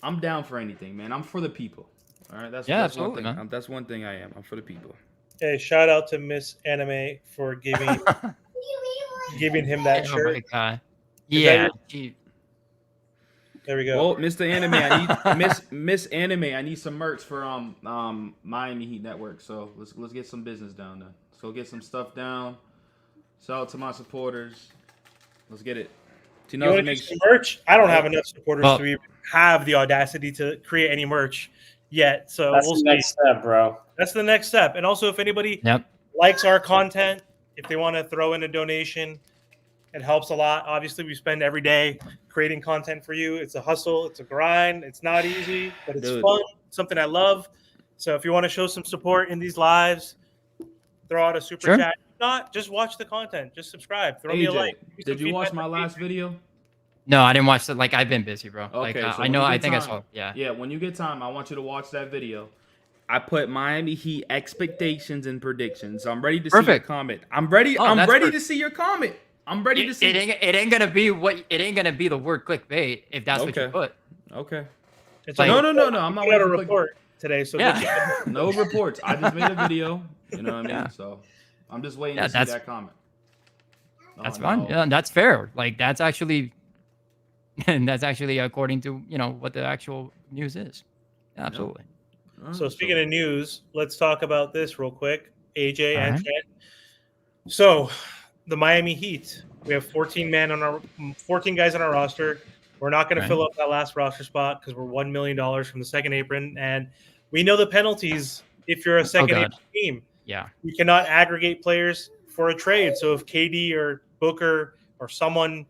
I'm down for anything, man. I'm for the people. All right, that's
absolutely,
one thing.
man.
That's one thing I am. I'm for the people.
Hey, shout out to Miss Anime for giving him that
Oh
shirt.
my god.
Is
Yeah.
that
Gee.
There we go.
Well, Mr. Anime, I need Miss Anime. I need some merch for Miami Heat Network. So let's get some business down there. So get some stuff down. Shout out to my supporters. Let's get it.
You want to make some merch? I don't have enough supporters to even have the audacity to create any merch yet. So
that's the next step, bro.
That's the next step. And also, if anybody likes our content, if they want to throw in a donation, it helps a lot. Obviously, we spend every day creating content for you. It's a hustle. It's a grind. It's not easy, but it's fun. It's something I love. So if you want to show some support in these lives, throw out a super chat. If not, just watch the content. Just subscribe. Throw me a like.
Did you watch my last video?
No, I didn't watch it. Like, I've been busy, bro.
Okay,
like,
so
I know. I think
time,
I saw. Yeah.
Yeah, when you get time, I want you to watch that video. I put Miami Heat expectations and predictions. So I'm ready to see your comment. I'm ready. I'm ready to see your comment. I'm ready to see.
It ain't gonna be what. It ain't gonna be the word clickbait if that's what you put.
Okay.
It's
Like-
a
No. I'm not
we got a
waiting for
report today, so
Yeah.
no reports. I just made a video. You know what I mean?
Yeah.
So I'm just waiting
Yeah,
to see
that's-
that comment.
That's
Oh,
fine.
no.
Yeah, that's fair. Like that's actually, and that's actually according to what the actual news is. Yeah, absolutely.
So speaking of news, let's talk about this real quick. AJ
All
and
right.
Trent. So the Miami Heat. We have 14 guys on our roster. We're not going
Right.
to fill up that last roster spot because we're $1 million from the second apron, and we know the penalties if you're a second
God.
apron team.
Yeah.
You cannot aggregate players for a trade. So if KD or Booker or someone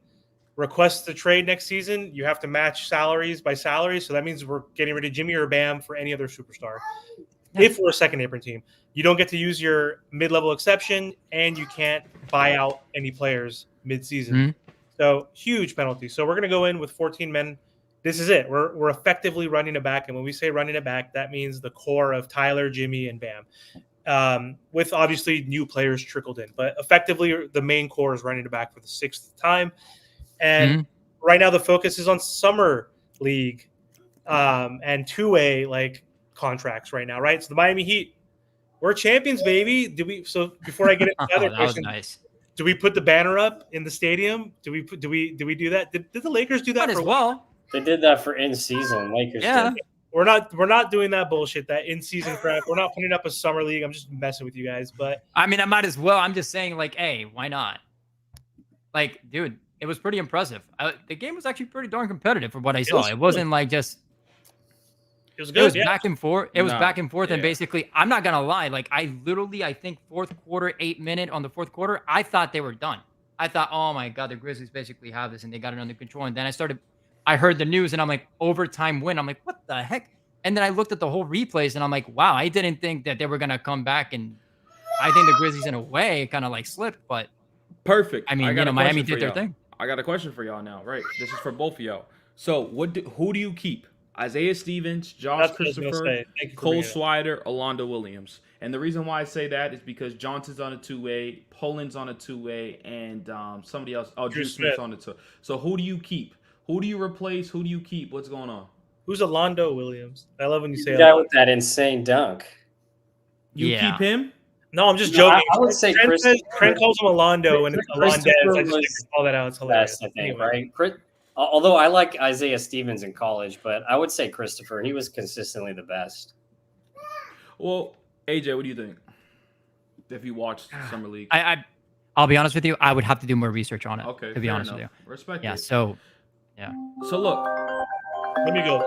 requests the trade next season, you have to match salaries by salaries. So that means we're getting rid of Jimmy or Bam for any other superstar.
Yeah.
If we're a second apron team, you don't get to use your mid-level exception, and you can't buy out any players mid-season.
Mhm.
So huge penalty. So we're going to go in with 14 men. This is it. We're effectively running it back, and when we say running it back, that means the core of Tyler, Jimmy, and Bam, with obviously new players trickled in. But effectively, the main core is running it back for the 6th time. And right now, the focus is on summer league and two-way contracts right now, right? So the Miami Heat, we're champions, baby. So before I get into the other
that was
question,
nice.
do we put the banner up in the stadium? Do we do that? Did the Lakers do that
Might
for
as well.
They did that for in season. Lakers
Yeah.
did.
We're not doing that bullshit, that in-season crap. We're not putting up a summer league. I'm just messing with you guys, but
I mean, I might as well. I'm just saying, like, hey, why not? Like, dude, it was pretty impressive. The game was actually pretty darn competitive from what I saw.
was
It wasn't like just.
it was
It
good.
was
Yeah.
back and forth. It was
Nah,
back and forth, and
yeah.
basically, I'm not gonna lie. Like, I think fourth quarter, 8 minute on the fourth quarter, I thought they were done. I thought, oh my god, the Grizzlies basically have this, and they got it under control. And then I heard the news, and I'm like, overtime win. I'm like, what the heck? And then I looked at the whole replays, and I'm like, wow, I didn't think that they were gonna come back. And I think the Grizzlies, in a way, kind of like slipped. But
Perfect.
I mean,
got a
Miami
question for
did their
y'all.
thing.
I got a question for y'all now. Right. This is for both of y'all. So who do you keep? Isaiah Stevens, Josh
That's what I was gonna
Christopher,
say. Thank you for
Cole
bringing it up.
Swider, Alondo Williams. And the reason why I say that is because Johnson's on a two-way, Poland's on a two-way, and somebody else. Oh, Drew Smith's on the two. So who do you keep? Who do you replace? Who do you keep? What's going on?
Who's Alondo Williams? I love when you say
The guy
Alondo.
with that insane dunk.
You
Yeah.
keep him?
No, I'm just
No,
joking.
I would say
Trent calls him Alondo, and it's
Christopher
Alondez. I just like
was
to call that out. It's hilarious.
Best, I think,
Anyway.
right? Although I like Isaiah Stevens in college, but I would say Christopher. He was consistently the best.
Well, AJ, what do you think? If you watched Summer League.
I'll be honest with you. I would have to do more research on it.
Okay.
to be
fair
honest
enough.
with you.
Respect
Yeah.
it.
So
So look,
Let me go.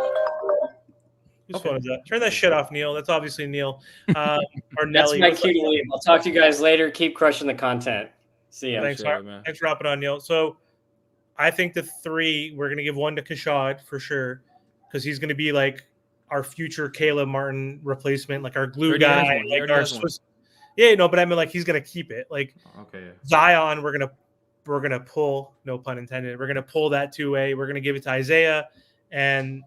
Whose
Okay.
phone is that? Turn that shit off, Neil. That's obviously Neil. Or
That's
Nelly.
my cue to leave. I'll talk to you guys later. Keep crushing the content. See ya.
Thanks,
Sure, man.
Thanks for hopping on, Neil. So I think the three, we're going to give one to Kashad for sure, because he's going to be like our future Caleb Martin replacement, like our glue
Already has
guy.
one. He
Like
already
our
has one.
Swiss. Yeah, no, but I mean, like he's going to keep it. Like
okay. Yeah.
Zion, we're gonna pull, no pun intended. We're gonna pull that two-way. We're gonna give it to Isaiah, and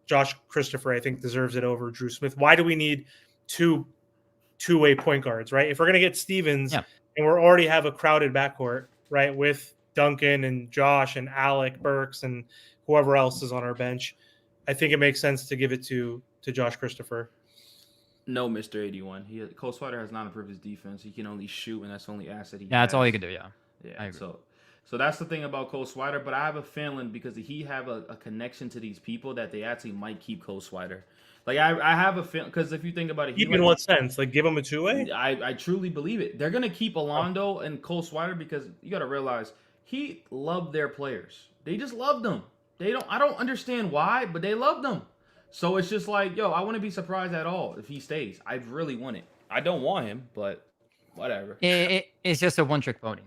Josh Christopher, I think, deserves it over Drew Smith. Why do we need two-way point guards, right? If we're gonna get Stevens,
Yeah.
and we already have a crowded backcourt, right, with Duncan and Josh and Alec Burks and whoever else is on our bench, I think it makes sense to give it to Josh Christopher.
No, Mr. 81. Cole Swider has not improved his defense. He can only shoot, and that's the only asset he has.
yeah, that's all you can do. Yeah. I
Yeah,
agree.
so that's the thing about Cole Swider, but I have a feeling because he have a connection to these people that they actually might keep Cole Swider. Like I have a feeling because if you think about it,
Keep in what sense? Like give him a two-way?
I truly believe it. They're gonna keep Alondo and Cole Swider because you got to realize he loved their players. They just loved them. I don't understand why, but they loved them. So it's just like, yo, I wouldn't be surprised at all if he stays. I really want it. I don't want him, but whatever.
It's just a one-trick pony.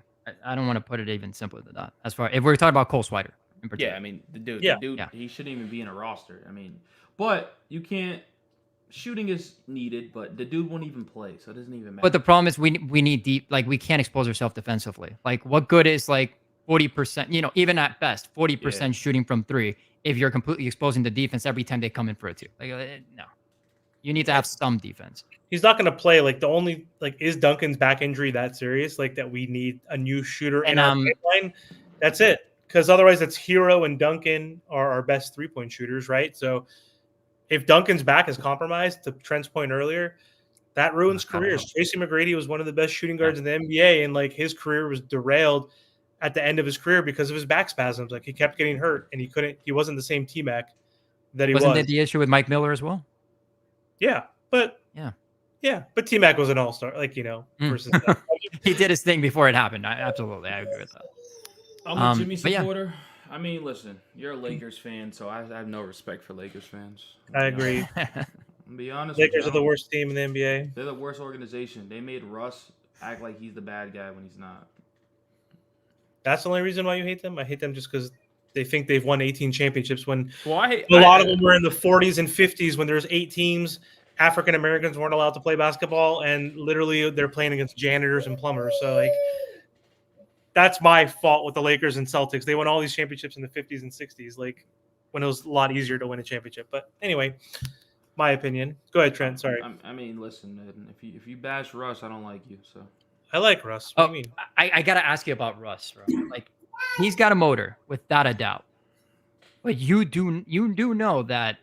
I don't want to put it even simpler than that. As far if we're talking about Cole Swider in particular.
Yeah, I mean, the dude,
Yeah.
he shouldn't even be in a roster. I mean, but you can't. Shooting is needed, but the dude won't even play, so it doesn't even matter.
But the problem is we need deep. Like we can't expose ourselves defensively. Like what good is like 40%? Even at best 40% shooting from three if you're completely exposing the defense every time they come in for a two. Like no, you need to have some defense.
He's not going to play. Like the only is Duncan's back injury that serious? Like that we need a new shooter in
And,
our pipeline. That's it. because otherwise it's Herro and Duncan are our best 3-point shooters, right? So if Duncan's back is compromised, to Trent's point earlier, that ruins careers. Tracy McGrady was one of the best shooting guards in the NBA, and like his career was derailed at the end of his career because of his back spasms. Like he kept getting hurt, and he wasn't the same T-Mac that he
Wasn't
was.
that the issue with Mike Miller as well?
Yeah, but T-Mac was an all-star, like versus
he did his thing before it happened. I agree with that.
I'm a Jimmy
but yeah.
supporter. I mean, listen, you're a Lakers fan, so I have no respect for Lakers fans.
I agree.
I'll be honest.
Lakers are the worst team in the NBA.
They're the worst organization. They made Russ act like he's the bad guy when he's not.
That's the only reason why you hate them? I hate them just because they think they've won 18 championships when a
A
lot of them were in the 40s and 50s when there's 8 teams. African Americans weren't allowed to play basketball, and literally they're playing against janitors and plumbers. So, like, that's my fault with the Lakers and Celtics. They won all these championships in the 50s and 60s, like when it was a lot easier to win a championship. But anyway, my opinion. Go ahead, Trent. Sorry.
I mean, listen, man, if you bash Russ, I don't like you. So
I like Russ. What do you mean?
I gotta ask you about Russ, bro. Like, he's got a motor without a doubt, but you do know that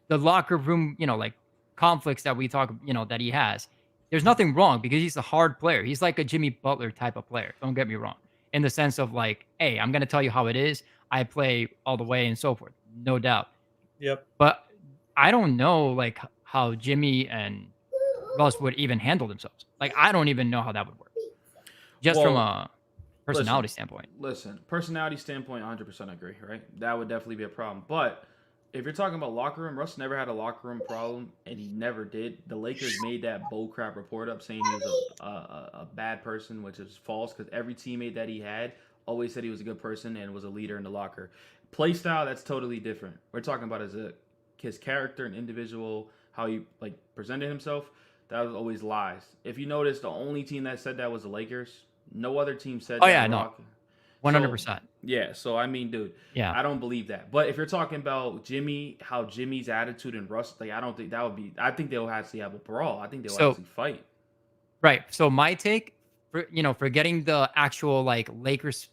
the locker room, like conflicts that we talk, that he has. There's nothing wrong because he's a hard player. He's like a Jimmy Butler type of player. Don't get me wrong. In the sense of like, hey, I'm going to tell you how it is. I play all the way and so forth. No doubt.
Yep.
But I don't know like how Jimmy and Russ would even handle themselves. Like, I don't even know how that would work. Just from a personality standpoint.
Listen, personality standpoint, 100% agree, right? That would definitely be a problem. But if you're talking about locker room, Russ never had a locker room problem, and he never did. The Lakers made that bullcrap report up saying he was a bad person, which is false because every teammate that he had always said he was a good person and was a leader in the locker. Play style, that's totally different. We're talking about his character and individual, how he like presented himself. That was always lies. If you notice, the only team that said that was the Lakers. No other team said that.
Oh yeah, no, 100%.
Yeah, so I mean, dude, I don't believe that. But if you're talking about Jimmy, how Jimmy's attitude and Russ, like, I don't think that would be. I think they'll actually have a brawl. I think they'll actually fight.
Right. So my take, forgetting the actual like Lakers,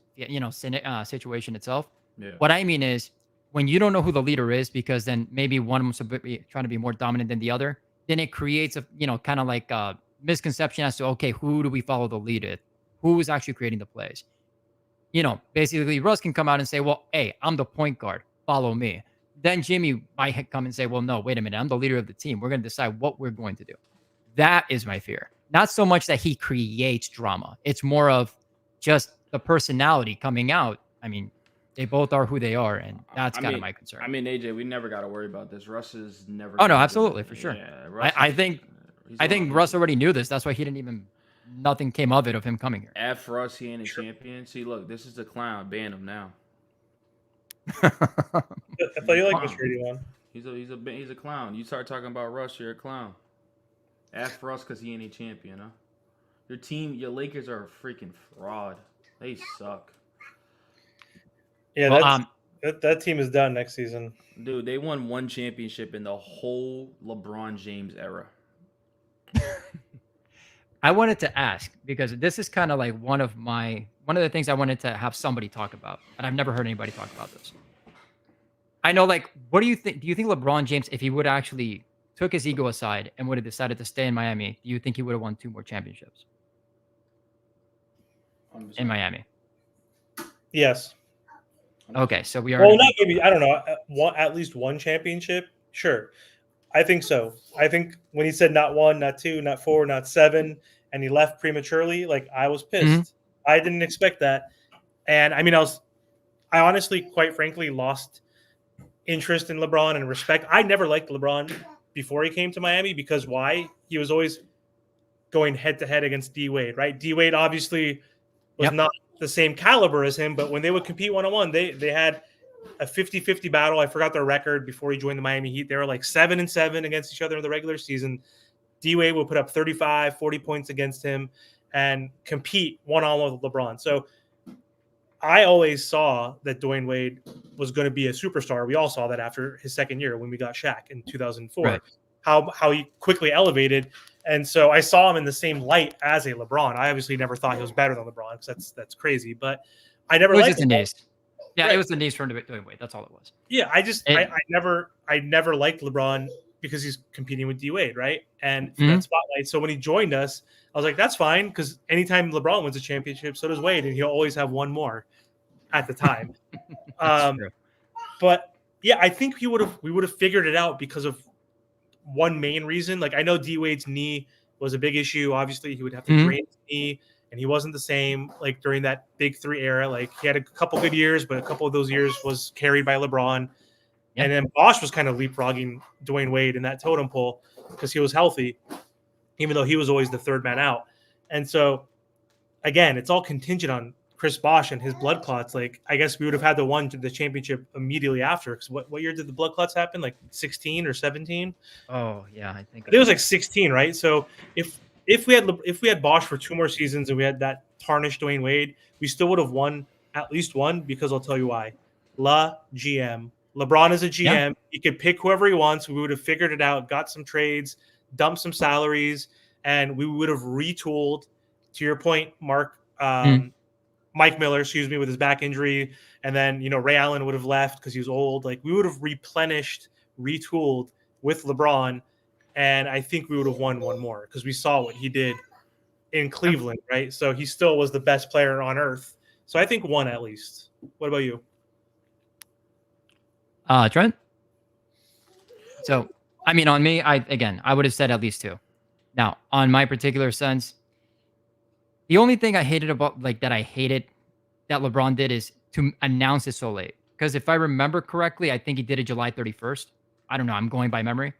situation itself.
Yeah.
What I mean is, when you don't know who the leader is, because then maybe one of them's trying to be more dominant than the other, then it creates a kind of like a misconception as to, okay, who do we follow the lead with? Who is actually creating the plays? Basically, Russ can come out and say, well, hey, I'm the point guard. Follow me. Then Jimmy might come and say, well, no, wait a minute. I'm the leader of the team. We're going to decide what we're going to do. That is my fear. Not so much that he creates drama. It's more of just the personality coming out. I mean, they both are who they are, and that's kind of my concern.
I mean, AJ, we never got to worry about this. Russ is never.
Oh, no, absolutely, for sure.
Yeah,
I think Russ already knew this. That's why he didn't even... Nothing came of it of him coming here.
F Russ, he ain't a champion. See, look, this is the clown. Ban him now.
I thought you liked this radio one.
He's a clown. You start talking about Russ, you're a clown. F Russ because he ain't a champion, huh? Your Lakers are a freaking fraud. They suck.
Yeah, that team is done next season.
Dude, they won 1 championship in the whole LeBron James era.
I wanted to ask, because this is kind of like one of the things I wanted to have somebody talk about, and I've never heard anybody talk about this. I know, like, what do you think? Do you think LeBron James, if he would actually took his ego aside and would have decided to stay in Miami, do you think he would have won 2 more championships in Miami?
Yes.
Okay, so we are.
Well, not maybe. I don't know. At least 1 championship. Sure. I think so. I think when he said not 1, not 2, not 4, not 7, and he left prematurely, like, I was pissed. Mm-hmm. I didn't expect that. And I mean, I honestly, quite frankly, lost interest in LeBron and respect. I never liked LeBron before he came to Miami because why? He was always going head to head against D Wade, right? D Wade obviously was not the same caliber as him, but when they would compete one-on-one, they had a 50-50 battle. I forgot their record before he joined the Miami Heat. They were like 7-7 against each other in the regular season. D-Wade would put up 35, 40 points against him and compete one-on-one with LeBron. So I always saw that Dwayne Wade was going to be a superstar. We all saw that after his second year when we got Shaq in 2004, right. How he quickly elevated. And so I saw him in the same light as a LeBron. I obviously never thought he was better than LeBron because that's crazy. But I never liked him.
Yeah,
Right.
it was the knees from doing weight. That's all it was.
Yeah,
And-
I never liked LeBron because he's competing with D Wade, right? And for
Mhm.
that spotlight. So when he joined us, I was like, that's fine, because anytime LeBron wins a championship, so does Wade, and he'll always have one more at the time.
That's true.
But yeah, I think we would have figured it out because of one main reason. Like, I know D Wade's knee was a big issue. Obviously, he would have to
Mhm.
drain his knee, and he wasn't the same like during that big three era. Like, he had a couple good years, but a couple of those years was carried by LeBron.
Yeah.
And then Bosch was kind of leapfrogging Dwayne Wade in that totem pole because he was healthy, even though he was always the third man out. And so, again, it's all contingent on Chris Bosch and his blood clots. Like, I guess we would have had the championship immediately after. Because what year did the blood clots happen? Like 16 or 17?
Oh yeah, I think
It was like 16, right? So if we had Bosch for 2 more seasons and we had that tarnished Dwayne Wade, we still would have won at least one, because I'll tell you why. GM. LeBron is a GM.
Yeah.
He could pick whoever he wants. We would have figured it out, got some trades, dumped some salaries, and we would have retooled. To your point, Mark, Mike Miller, with his back injury, and then Ray Allen would have left because he was old. Like, we would have replenished, retooled with LeBron, and I think we would have won one more because we saw what he did in Cleveland, right? So he still was the best player on earth. So I think one at least. What about you?
Trent. So, I mean, on me, I would have said at least 2. Now, on my particular sense, the only thing I hated about that LeBron did is to announce it so late. Because if I remember correctly, I think he did it July 31st. I don't know. I'm going by memory.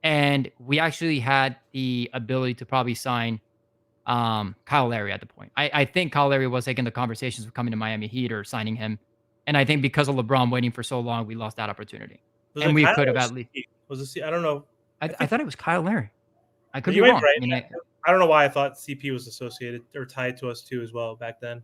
And we actually had the ability to probably sign Kyle Lowry at the point. I think Kyle Lowry was in the conversations of coming to Miami Heat or signing him. And I think because of LeBron waiting for so long, we lost that opportunity. And we could have at least.
I don't know.
I thought it was Kyle Lowry. I could be
You might
wrong.
be right. I don't know why I thought CP was associated or tied to us too as well back then.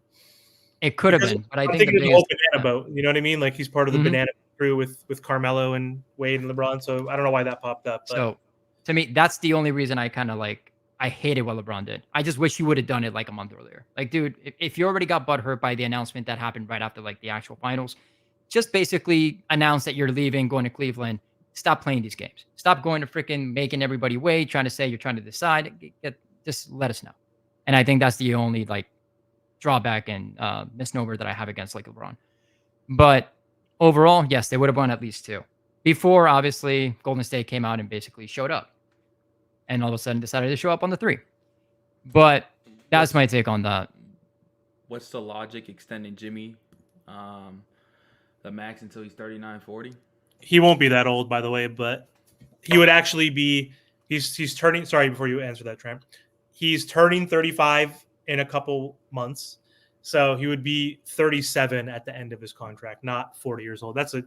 It could have been, but I think
the whole banana boat. You know what I mean? Like, he's part of the banana crew with Carmelo and Wade and LeBron. So I don't know why that popped up. But.
So to me, that's the only reason I kind of I hated what LeBron did. I just wish he would have done it like a month earlier. Like, dude, if you already got butthurt by the announcement that happened right after the actual finals, just basically announce that you're leaving, going to Cleveland. Stop playing these games. Stop going to freaking making everybody wait, trying to say you're trying to decide. Just let us know. And I think that's the only drawback and misnomer that I have against LeBron. But overall, yes, they would have won at least 2. Before, obviously, Golden State came out and basically showed up. And all of a sudden decided to show up on the 3. But that's my take on that.
What's the logic extending Jimmy the max until he's 39, 40?
He won't be that old, by the way, but he would actually be he's turning, sorry, before you answer that, Trent. He's turning 35 in a couple months. So he would be 37 at the end of his contract, not 40 years old. That's a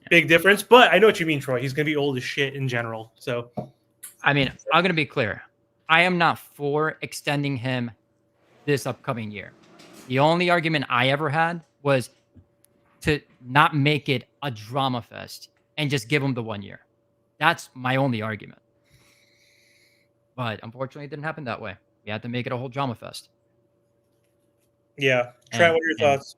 big difference, but I know what you mean, Troy. He's going to be old as shit in general. So
I mean, I'm going to be clear. I am not for extending him this upcoming year. The only argument I ever had was to not make it a drama fest and just give him the 1 year. That's my only argument. But unfortunately, it didn't happen that way. We had to make it a whole drama fest.
Yeah. Trent, what are your thoughts?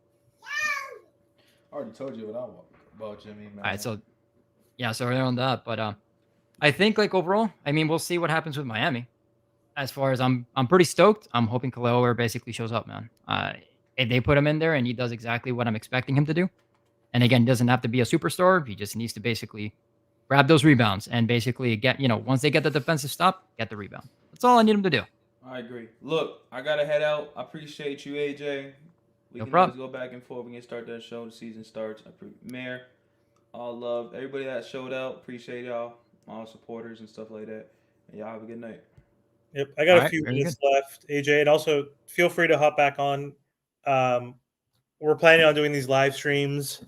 I already told you about Jimmy, man.
All right, so we're on that. But I think overall, I mean, we'll see what happens with Miami. As far as I'm pretty stoked. I'm hoping Kel'el Ware basically shows up, man. If they put him in there and he does exactly what I'm expecting him to do, and again, doesn't have to be a superstar. He just needs to basically grab those rebounds and basically get, once they get the defensive stop, get the rebound. That's all I need him to do.
I agree. Look, I gotta head out. I appreciate you, AJ. We
No
can
problem.
always go back and forth. We can start that show. The season starts. Mayor, all love. Everybody that showed out. Appreciate y'all. All supporters and stuff like that. And y'all have a good night.
Yep, I got
All
a few
right,
minutes left, AJ, and also feel free to hop back on. We're planning on doing these live streams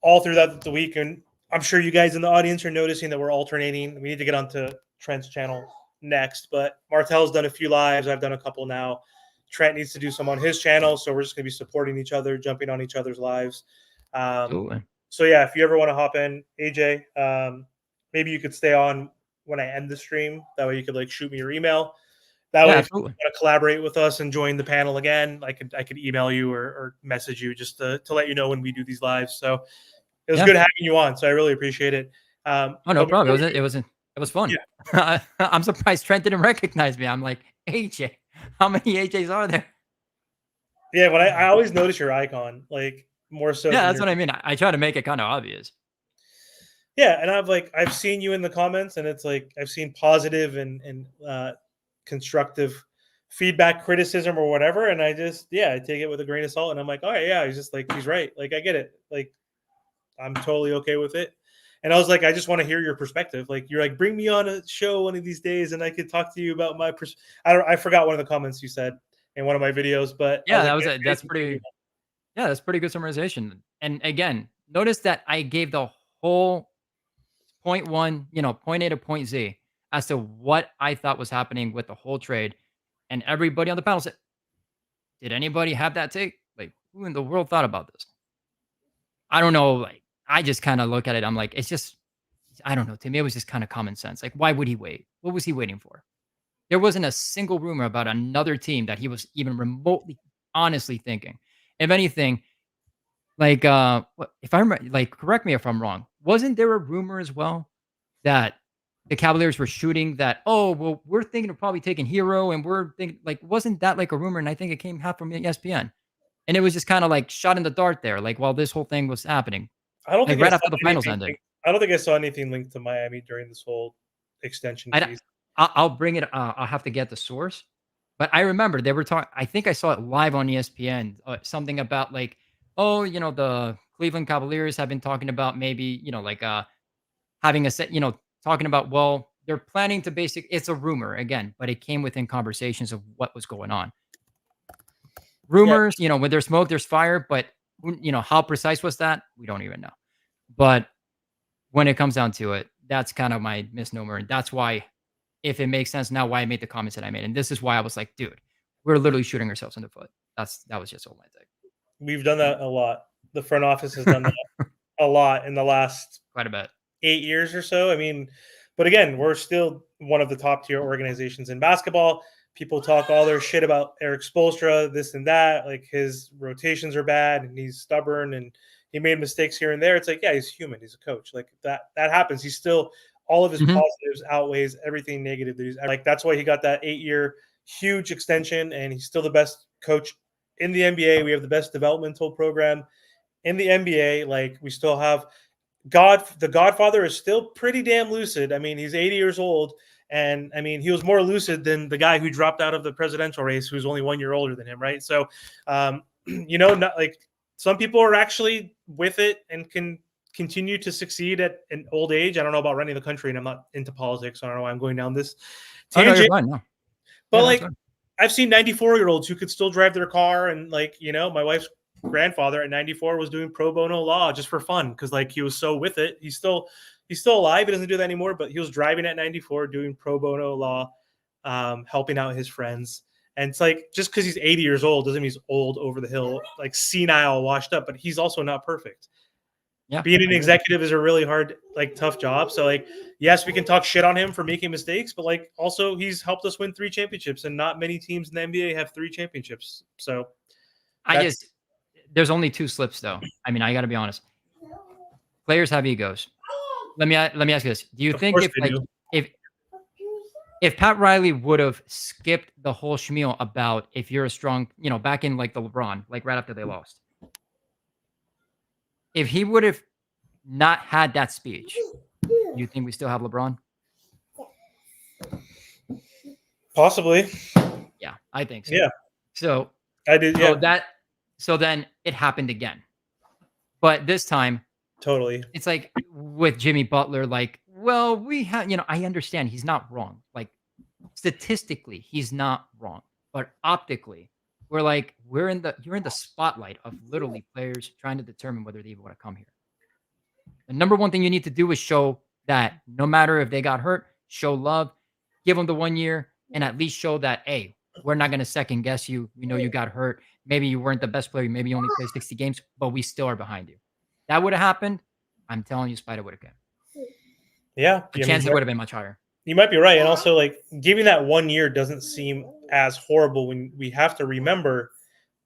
all throughout the week, and I'm sure you guys in the audience are noticing that we're alternating. We need to get onto Trent's channel next, but Martel's done a few lives. I've done a couple now. Trent needs to do some on his channel, so we're just going to be supporting each other, jumping on each other's lives.
Absolutely.
So yeah, if you ever want to hop in, AJ, maybe you could stay on when I end the stream. That way you could shoot me your email. That
Yeah,
way, if you
absolutely.
want to collaborate with us and join the panel again, I could email you or message you just to let you know when we do these lives. So it was
Yeah.
good having you on. So I really appreciate it.
Oh, no
But
problem.
before
It was fun.
Yeah.
I'm surprised Trent didn't recognize me. I'm like, AJ, how many AJs are there?
yeah, but I always notice your icon, like more so
Yeah,
than
that's
your
what I mean. I try to make it kind of obvious.
yeah, and I've seen you in the comments, and it's like I've seen positive and constructive feedback, criticism, or whatever, and I take it with a grain of salt, and I'm like, all right, yeah, he's right, like I get it, like I'm totally okay with it. And I was like, I just want to hear your perspective. Like you're like, bring me on a show one of these days, and I could talk to you about my. I forgot one of the comments you said in one of my videos, but I
Yeah,
was like,
that's pretty. Yeah, that's pretty good summarization. And again, notice that I gave the whole point one, point A to point Z as to what I thought was happening with the whole trade. And everybody on the panel said, did anybody have that take? Like, who in the world thought about this? I don't know. Like, I just kind of look at it. I'm like, it's just, I don't know. To me, it was just kind of common sense. Like, why would he wait? What was he waiting for? There wasn't a single rumor about another team that he was even remotely honestly thinking. If anything, like, if I remember, like, correct me if I'm wrong. Wasn't there a rumor as well that the Cavaliers were shooting that? Oh, well, we're thinking of probably taking Hero, and we're thinking like, wasn't that like a rumor? And I think it came half from ESPN, and it was just kind of like shot in the dark there, like while this whole thing was happening,
I don't
like
think I
right
saw
after the finals ended.
I don't think I saw anything linked to Miami during this whole extension
I,
piece.
I'll bring it. I'll have to get the source, but I remember they were talking. I think I saw it live on ESPN. Something about like, oh, the Cleveland Cavaliers have been talking about maybe like having a set. Talking about well, they're planning to It's a rumor again, but it came within conversations of what was going on. Rumors, when there's smoke, there's fire. But how precise was that? We don't even know. But when it comes down to it, that's kind of my misnomer, and that's why. If it makes sense now, why I made the comments that I made. And this is why I was like, dude, we're literally shooting ourselves in the foot. That was just all my take.
We've done that a lot. The front office has done that a lot in the last
Quite a bit.
8 years or so. I mean, but again, we're still one of the top tier organizations in basketball. People talk all their shit about Eric Spoelstra, this and that. Like his rotations are bad and he's stubborn and he made mistakes here and there. It's like, yeah, he's human. He's a coach. Like that happens. He's still all of his positives outweighs everything negative that he's like. That's why he got that 8-year huge extension, and he's still the best coach in the NBA. We have the best developmental program in the NBA. Like we still have the Godfather is still pretty damn lucid. I mean, he's 80 years old, and I mean, he was more lucid than the guy who dropped out of the presidential race, who's only 1 year older than him, right? So, not like some people are actually with it and can continue to succeed at an old age. I don't know about running the country, and I'm not into politics. So I don't know why I'm going down this tangent.
Oh, no, you're fine. No.
But
Yeah,
like, I've seen 94-year-olds who could still drive their car, and like, my wife's grandfather at 94 was doing pro bono law just for fun because like he was so with it. He's still alive. He doesn't do that anymore, but he was driving at 94 doing pro bono law, helping out his friends. And it's like just because he's 80 years old doesn't mean he's old over the hill, like senile, washed up, but he's also not perfect.
Yeah,
being an executive is a really hard, like tough job. So like, yes, we can talk shit on him for making mistakes, but like also he's helped us win 3 championships, and not many teams in the NBA have 3 championships. So
there's only 2 slips though. I mean, I got to be honest. Players have egos. Let me ask you this: do you think if Pat Riley would have skipped the whole schmeal about if you're a strong, back in like the LeBron, like right after they lost, if he would have not had that speech, do you think we still have LeBron?
Possibly.
Yeah, I think so.
Yeah.
So
I did. Yeah.
So then it happened again, but this time,
totally.
It's like with Jimmy Butler. Like, well, we have, I understand he's not wrong. Like statistically, he's not wrong, but optically, you're in the spotlight of literally players trying to determine whether they even want to come here. The number one thing you need to do is show that no matter if they got hurt, show love, give them the 1 year, and at least show that, hey, we're not going to second guess you. We know you got hurt. Maybe you weren't the best player. Maybe you only played 60 games, but we still are behind you. That would have happened. I'm telling you, Spider would have come.
Yeah.
The chances would have been much higher.
You might be right. And also, like, giving that 1 year doesn't seem as horrible when we have to remember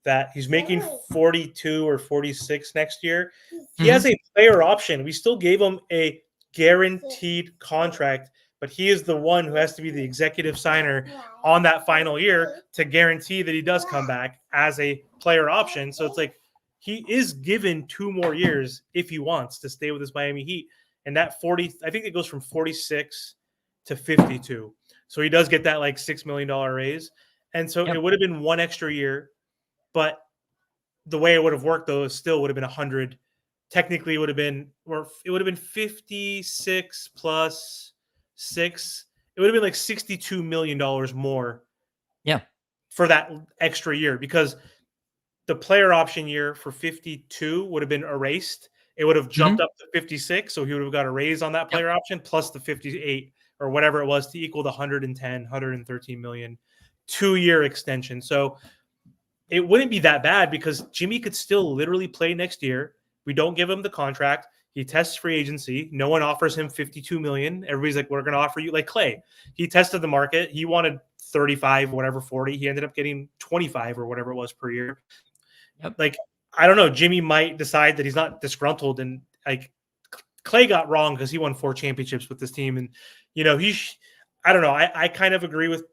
that he's making 42 or 46 next year. He has a player option. We still gave him a guaranteed contract, but he is the one who has to be the executive signer on that final year to guarantee that he does come back as a player option. So it's like he is given 2 more years if he wants to stay with his Miami Heat. And that 40, I think it goes from 46 to 52. So he does get that like $6 million raise. And so it would have been 1 extra year, but the way it would have worked though, still would have been 100. Technically it would have been 56 plus 6. It would have been like $62 million more.
Yeah.
For that extra year, because the player option year for 52 would have been erased. It would have jumped up to 56. So he would have got a raise on that player option plus the 58 or whatever it was to equal the 110, 113 million 2-year extension. So it wouldn't be that bad because Jimmy could still literally play next year. We don't give him the contract. He tests free agency. No one offers him 52 million. Everybody's like, we're going to offer you like Clay. He tested the market. He wanted 35, whatever, 40. He ended up getting 25 or whatever it was per year. Like, I don't know. Jimmy might decide that he's not disgruntled, and like Clay got wrong because he won 4 championships with this team. And, you know, I don't know. I kind of agree with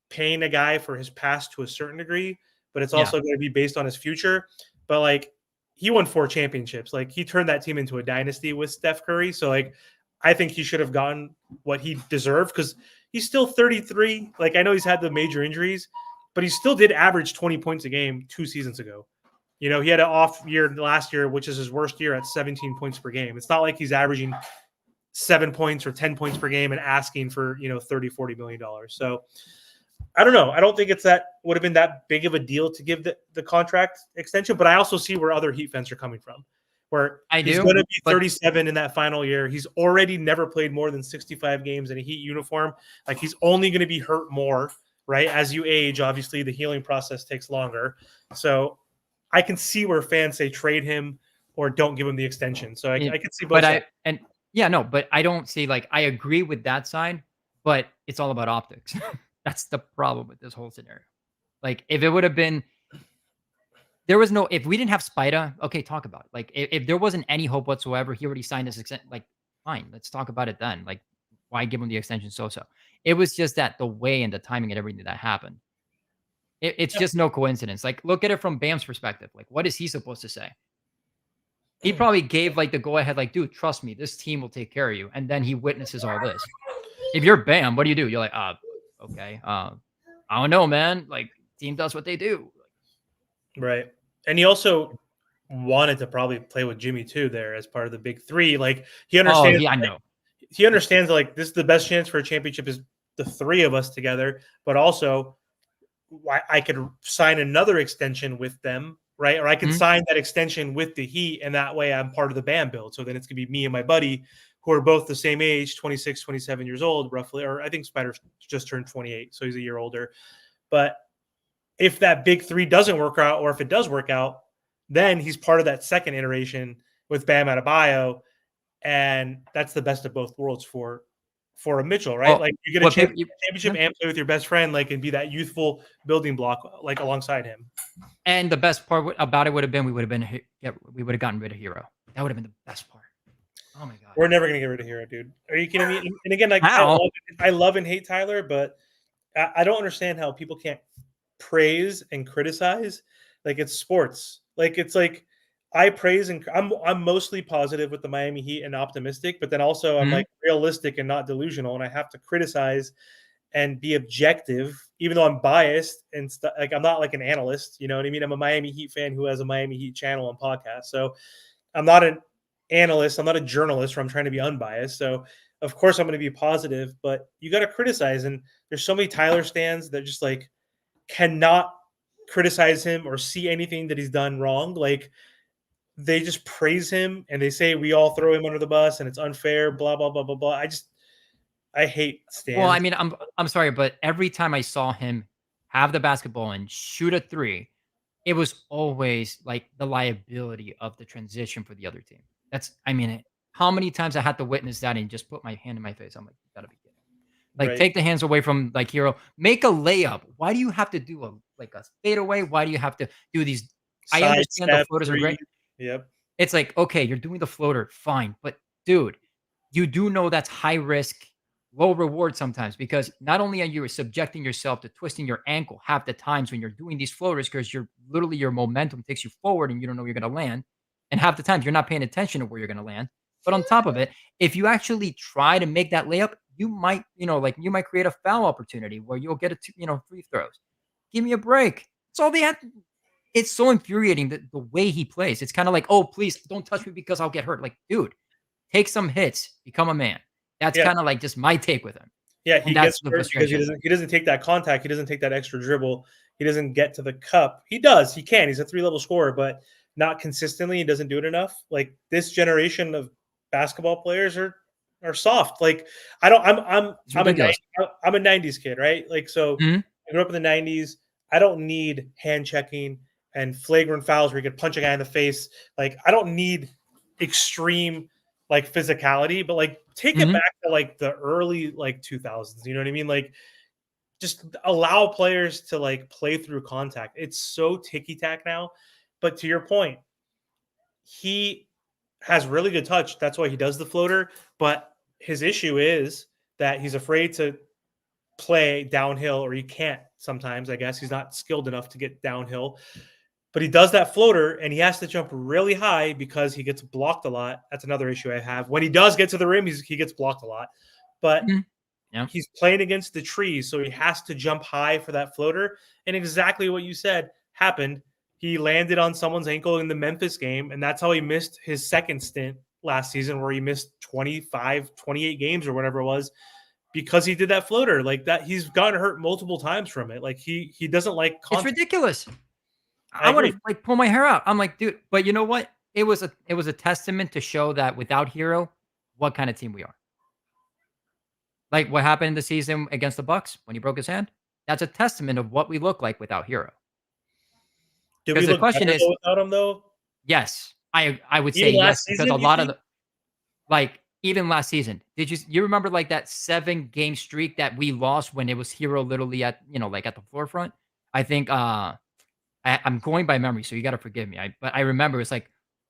paying a guy for his past to a certain degree, but it's also going to be based on his future. But like, he won 4 championships. Like, he turned that team into a dynasty with Steph Curry. So like, I think he should have gotten what he deserved because he's still 33. Like, I know he's had the major injuries, but he still did average 20 points a game 2 seasons ago. You know, he had an off year last year, which is his worst year at 17 points per game. It's not like he's averaging 7 points or 10 points per game and asking for, you know, $30-40 million. So I don't know. I don't think would have been that big of a deal to give the contract extension, but I also see where other Heat fans are coming from, where he's going to be 37 in that final year. He's already never played more than 65 games in a Heat uniform. Like, he's only going to be hurt more, right? As you age, obviously the healing process takes longer. So I can see where fans say trade him or don't give him the extension. So I can see both sides.
But I don't see, like, I agree with that side, but it's all about optics. That's the problem with this whole scenario. Like, if it would have been, if we didn't have Spida, okay, talk about it. Like, if there wasn't any hope whatsoever, he already signed this extension. Like, fine, let's talk about it then. Like, why give him the extension so? It was just that the way and the timing and everything that happened. It's just no coincidence. Like, look at it from Bam's perspective. Like, what is he supposed to say? He probably gave like the go ahead, like, dude, trust me, this team will take care of you. And then he witnesses all this. If you're Bam, what do? You're like, okay. I don't know, man. Like, team does what they do.
Right. And he also wanted to probably play with Jimmy too there as part of the big 3. Like, he understands.
Oh, yeah, I know.
He understands like this is the best chance for a championship is the 3 of us together, but also I could sign another extension with them, right? Or I could sign that extension with the Heat, and that way I'm part of the Bam build. So then it's going to be me and my buddy who are both the same age, 26, 27 years old, roughly. Or I think Spider just turned 28, so he's a year older. But if that big 3 doesn't work out, or if it does work out, then he's part of that second iteration with Bam Adebayo, and that's the best of both worlds for a Mitchell, right? Like, you get a championship and play with your best friend, like, and be that youthful building block, like, alongside him.
And the best part about it would have been we would have gotten rid of Herro. That would have been the best part. Oh my god,
we're never gonna get rid of Herro, dude. Are you kidding me? And again, like, I love and hate Tyler, but I don't understand how people can't praise and criticize. Like, it's sports. Like, it's like, I praise and I'm mostly positive with the Miami Heat and optimistic, but then also I'm like realistic and not delusional, and I have to criticize and be objective, even though I'm biased and like, I'm not like an analyst, you know what I mean? I'm a Miami Heat fan who has a Miami Heat channel and podcast, so I'm not an analyst, I'm not a journalist, where I'm trying to be unbiased. So of course I'm going to be positive, but you got to criticize, and there's so many Tyler stands that just like cannot criticize him or see anything that he's done wrong. Like, they just praise him and they say we all throw him under the bus and it's unfair, blah, blah, blah, blah, blah. I hate Stan.
Well, I mean, I'm sorry, but every time I saw him have the basketball and shoot a 3, it was always like the liability of the transition for the other team. How many times I had to witness that and just put my hand in my face? I'm like, you gotta be kidding. Like,
Right.
take the hands away from like Herro. Make a layup. Why do you have to do a fadeaway? Why do you have to do these? I
Side
understand the
step
floaters are
three.
great.
Yep.
It's like, okay, you're doing the floater, fine. But dude, you do know that's high risk, low reward sometimes, because not only are you subjecting yourself to twisting your ankle half the times when you're doing these floaters, because you're literally your momentum takes you forward and you don't know where you're gonna land. And half the times you're not paying attention to where you're gonna land. But on top of it, if you actually try to make that layup, you might, you might create a foul opportunity where you'll get free throws. Give me a break. It's all they have. It's so infuriating the way he plays. It's kind of like, oh, please don't touch me because I'll get hurt. Like, dude, take some hits, become a man. That's
Yeah.
kind of like just my take with him.
Yeah,
And
he
that's
gets
the
hurt because
frustration.
he doesn't take that contact. He doesn't take that extra dribble. He doesn't get to the cup. He does. He can. He's a 3-level scorer, but not consistently. He doesn't do it enough. Like, this generation of basketball players are soft. Like, I don't.
It's ridiculous.
I'm a 90s kid, right? Like, so
Mhm.
I grew up in the 90s. I don't need hand checking and flagrant fouls where you could punch a guy in the face. Like, I don't need extreme like physicality, but like take it
Mhm.
back to like the early like 2000s. You know what I mean? Like, just allow players to like play through contact. It's so ticky tack now. But to your point, he has really good touch. That's why he does the floater. But his issue is that he's afraid to play downhill, or he can't sometimes. I guess he's not skilled enough to get downhill. But he does that floater, and he has to jump really high because he gets blocked a lot. That's another issue I have. When he does get to the rim, he gets blocked a lot. But
Mhm. Yeah.
he's playing against the trees, so he has to jump high for that floater. And exactly what you said happened. He landed on someone's ankle in the Memphis game, and that's how he missed his second stint last season, where he missed 25, 28 games or whatever it was, because he did that floater. Like, that, he's gotten hurt multiple times from it. Like, he doesn't like
It's
contact.
ridiculous.
I
I want
agree.
to like pull my hair out. I'm like, dude, but you know what? It was a testament to show that without Herro, what kind of team we are. Like what happened in the season against the Bucks when he broke his hand. That's a testament of what we look like without Herro.
Did we
Because the
look
question
better
is,
without him, though?
yes, I would say
Even last
yes, because
season,
a
you
lot of
think?
the like even last season, did you remember like that 7-game streak that we lost when it was Herro literally at like at the forefront? I think I'm going by memory, so you got to forgive me. But I remember it's like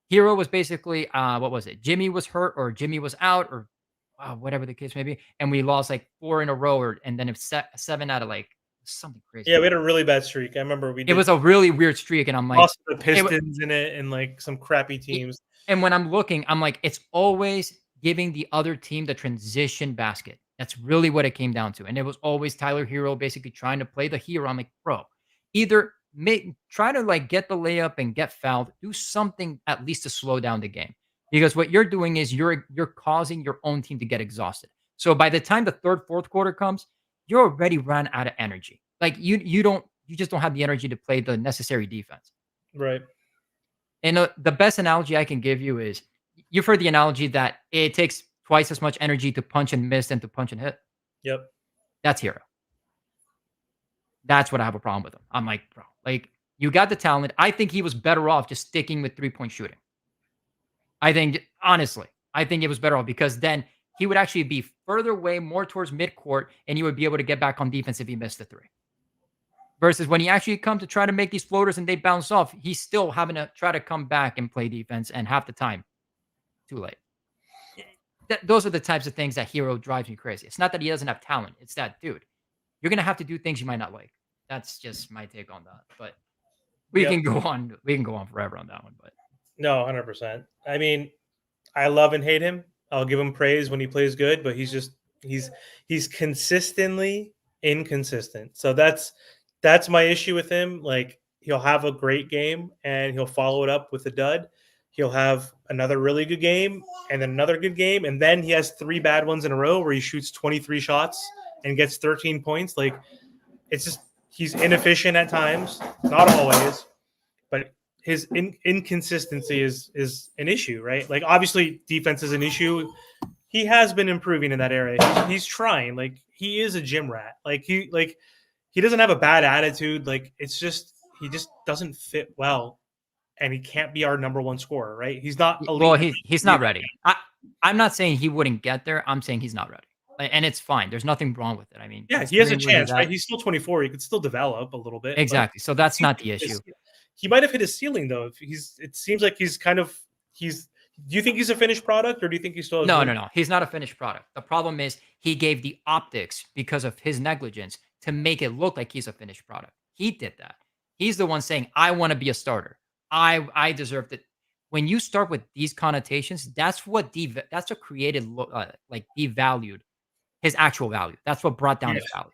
Herro was basically what was it? Jimmy was hurt or Jimmy was out or whatever the case may be, and we lost like 4 in a row, and then it's 7 out of like something crazy.
Yeah, we had a really bad streak. I remember we
It
did
was a really weird streak, and I'm like,
lost to the Pistons in it and like some crappy teams.
and when I'm looking, I'm like, it's always giving the other team the transition basket. That's really what it came down to. And it was always Tyler Herro basically trying to play the hero. I'm like, bro, either try to like get the layup and get fouled, do something at least to slow down the game. Because what you're doing is you're causing your own team to get exhausted. So by the time the third, fourth quarter comes, you're already run out of energy. Like you just don't have the energy to play the necessary defense.
Right.
And the best analogy I can give you is you've heard the analogy that it takes twice as much energy to punch and miss than to punch and hit.
Yep.
That's Herro. That's what I have a problem with him. I'm like, bro, like you got the talent. I think he was better off just sticking with 3-point shooting. I think, honestly, I think it was better off because then he would actually be further away, more towards midcourt, and he would be able to get back on defense if he missed the 3. Versus when he actually comes to try to make these floaters and they bounce off, he's still having to try to come back and play defense, and half the time, too late. Those are the types of things that Herro drives me crazy. It's not that he doesn't have talent. It's that, dude, you're going to have to do things you might not like. That's just my take on that. But we can go on. We can go on forever on that one. But
no, 100%. I mean, I love and hate him. I'll give him praise when he plays good, but he's consistently inconsistent. So that's my issue with him. Like, he'll have a great game and he'll follow it up with a dud. He'll have another really good game and then another good game, and then he has 3 bad ones in a row where he shoots 23 shots and gets 13 points. Like, it's just he's inefficient at times, not always, but his inconsistency is an issue, right? Like, obviously defense is an issue. He has been improving in that area. He's trying. Like, he is a gym rat. He doesn't have a bad attitude. Like, it's just he just doesn't fit well, and he can't be our number 1 scorer, right? He's not elite.
well, he's not ready. I'm not saying he wouldn't get there. I'm saying he's not ready. and it's fine. There's nothing wrong with it. I mean,
Yeah, he has a
considering where he's
chance, right?
at-
He's still 24. He could still develop a little bit. but
Exactly. So that's not the
his-
issue.
He might have hit his ceiling though. If it seems like he's kind of he's. Do you think he's a finished product, or do you think he still has
No,
room?
no, no. He's not a finished product. The problem is he gave the optics because of his negligence to make it look like he's a finished product. He did that. He's the one saying, "I want to be a starter. I deserve it." When you start with these connotations, that's what created like devalued his actual value. That's what brought down
Yeah.
his value.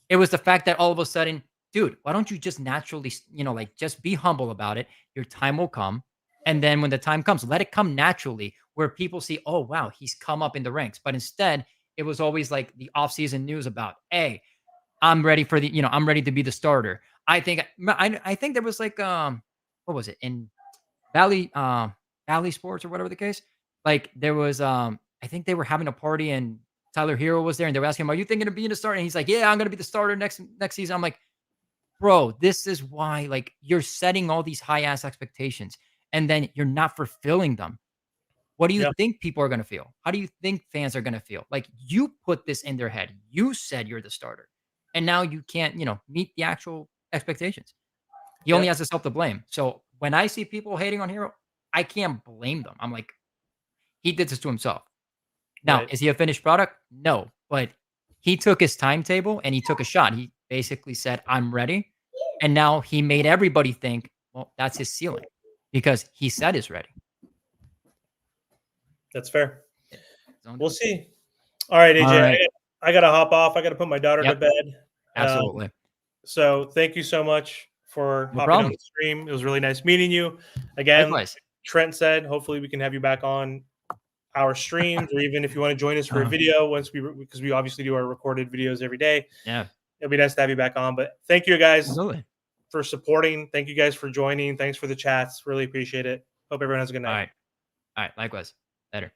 It was the fact that all of a sudden, dude, why don't you just naturally, like just be humble about it? Your time will come. And then when the time comes, let it come naturally where people see, oh, wow, he's come up in the ranks. But instead, it was always like the offseason news about, hey, I'm ready for I'm ready to be the starter. I think there was like, what was it in Valley Sports or whatever the case? Like there was, I think they were having a party and Tyler Hero was there and they were asking him, are you thinking of being a starter? And he's like, yeah, I'm going to be the starter next season. I'm like, bro, this is why like you're setting all these high ass expectations and then you're not fulfilling them. What do you think people are going to feel? How do you think fans are going to feel? Like you put this in their head. You said you're the starter and now you can't, meet the actual expectations. He only has himself to blame. So when I see people hating on Hero, I can't blame them. I'm like, he did this to himself. Now,
Right.
is he a finished product? No, but he took his timetable and he took a shot. He basically said, I'm ready. And now he made everybody think, well, that's his ceiling because he said he's ready.
That's fair.
So,
We'll see. All right, AJ.
All right.
I got to hop off. I got to put my daughter to
Yep.
bed.
Absolutely.
So thank you so much for
No
hopping
problem.
on the stream. It was really nice meeting you. Again,
Likewise.
Trent said, hopefully we can have you back on our streams, or even if you want to join us for a video because we obviously do our recorded videos every day.
Yeah.
It'll be nice to have you back on. But thank you guys
Absolutely.
for supporting. Thank you guys for joining. Thanks for the chats. Really appreciate it. Hope everyone has a good night.
All right. Likewise. Later.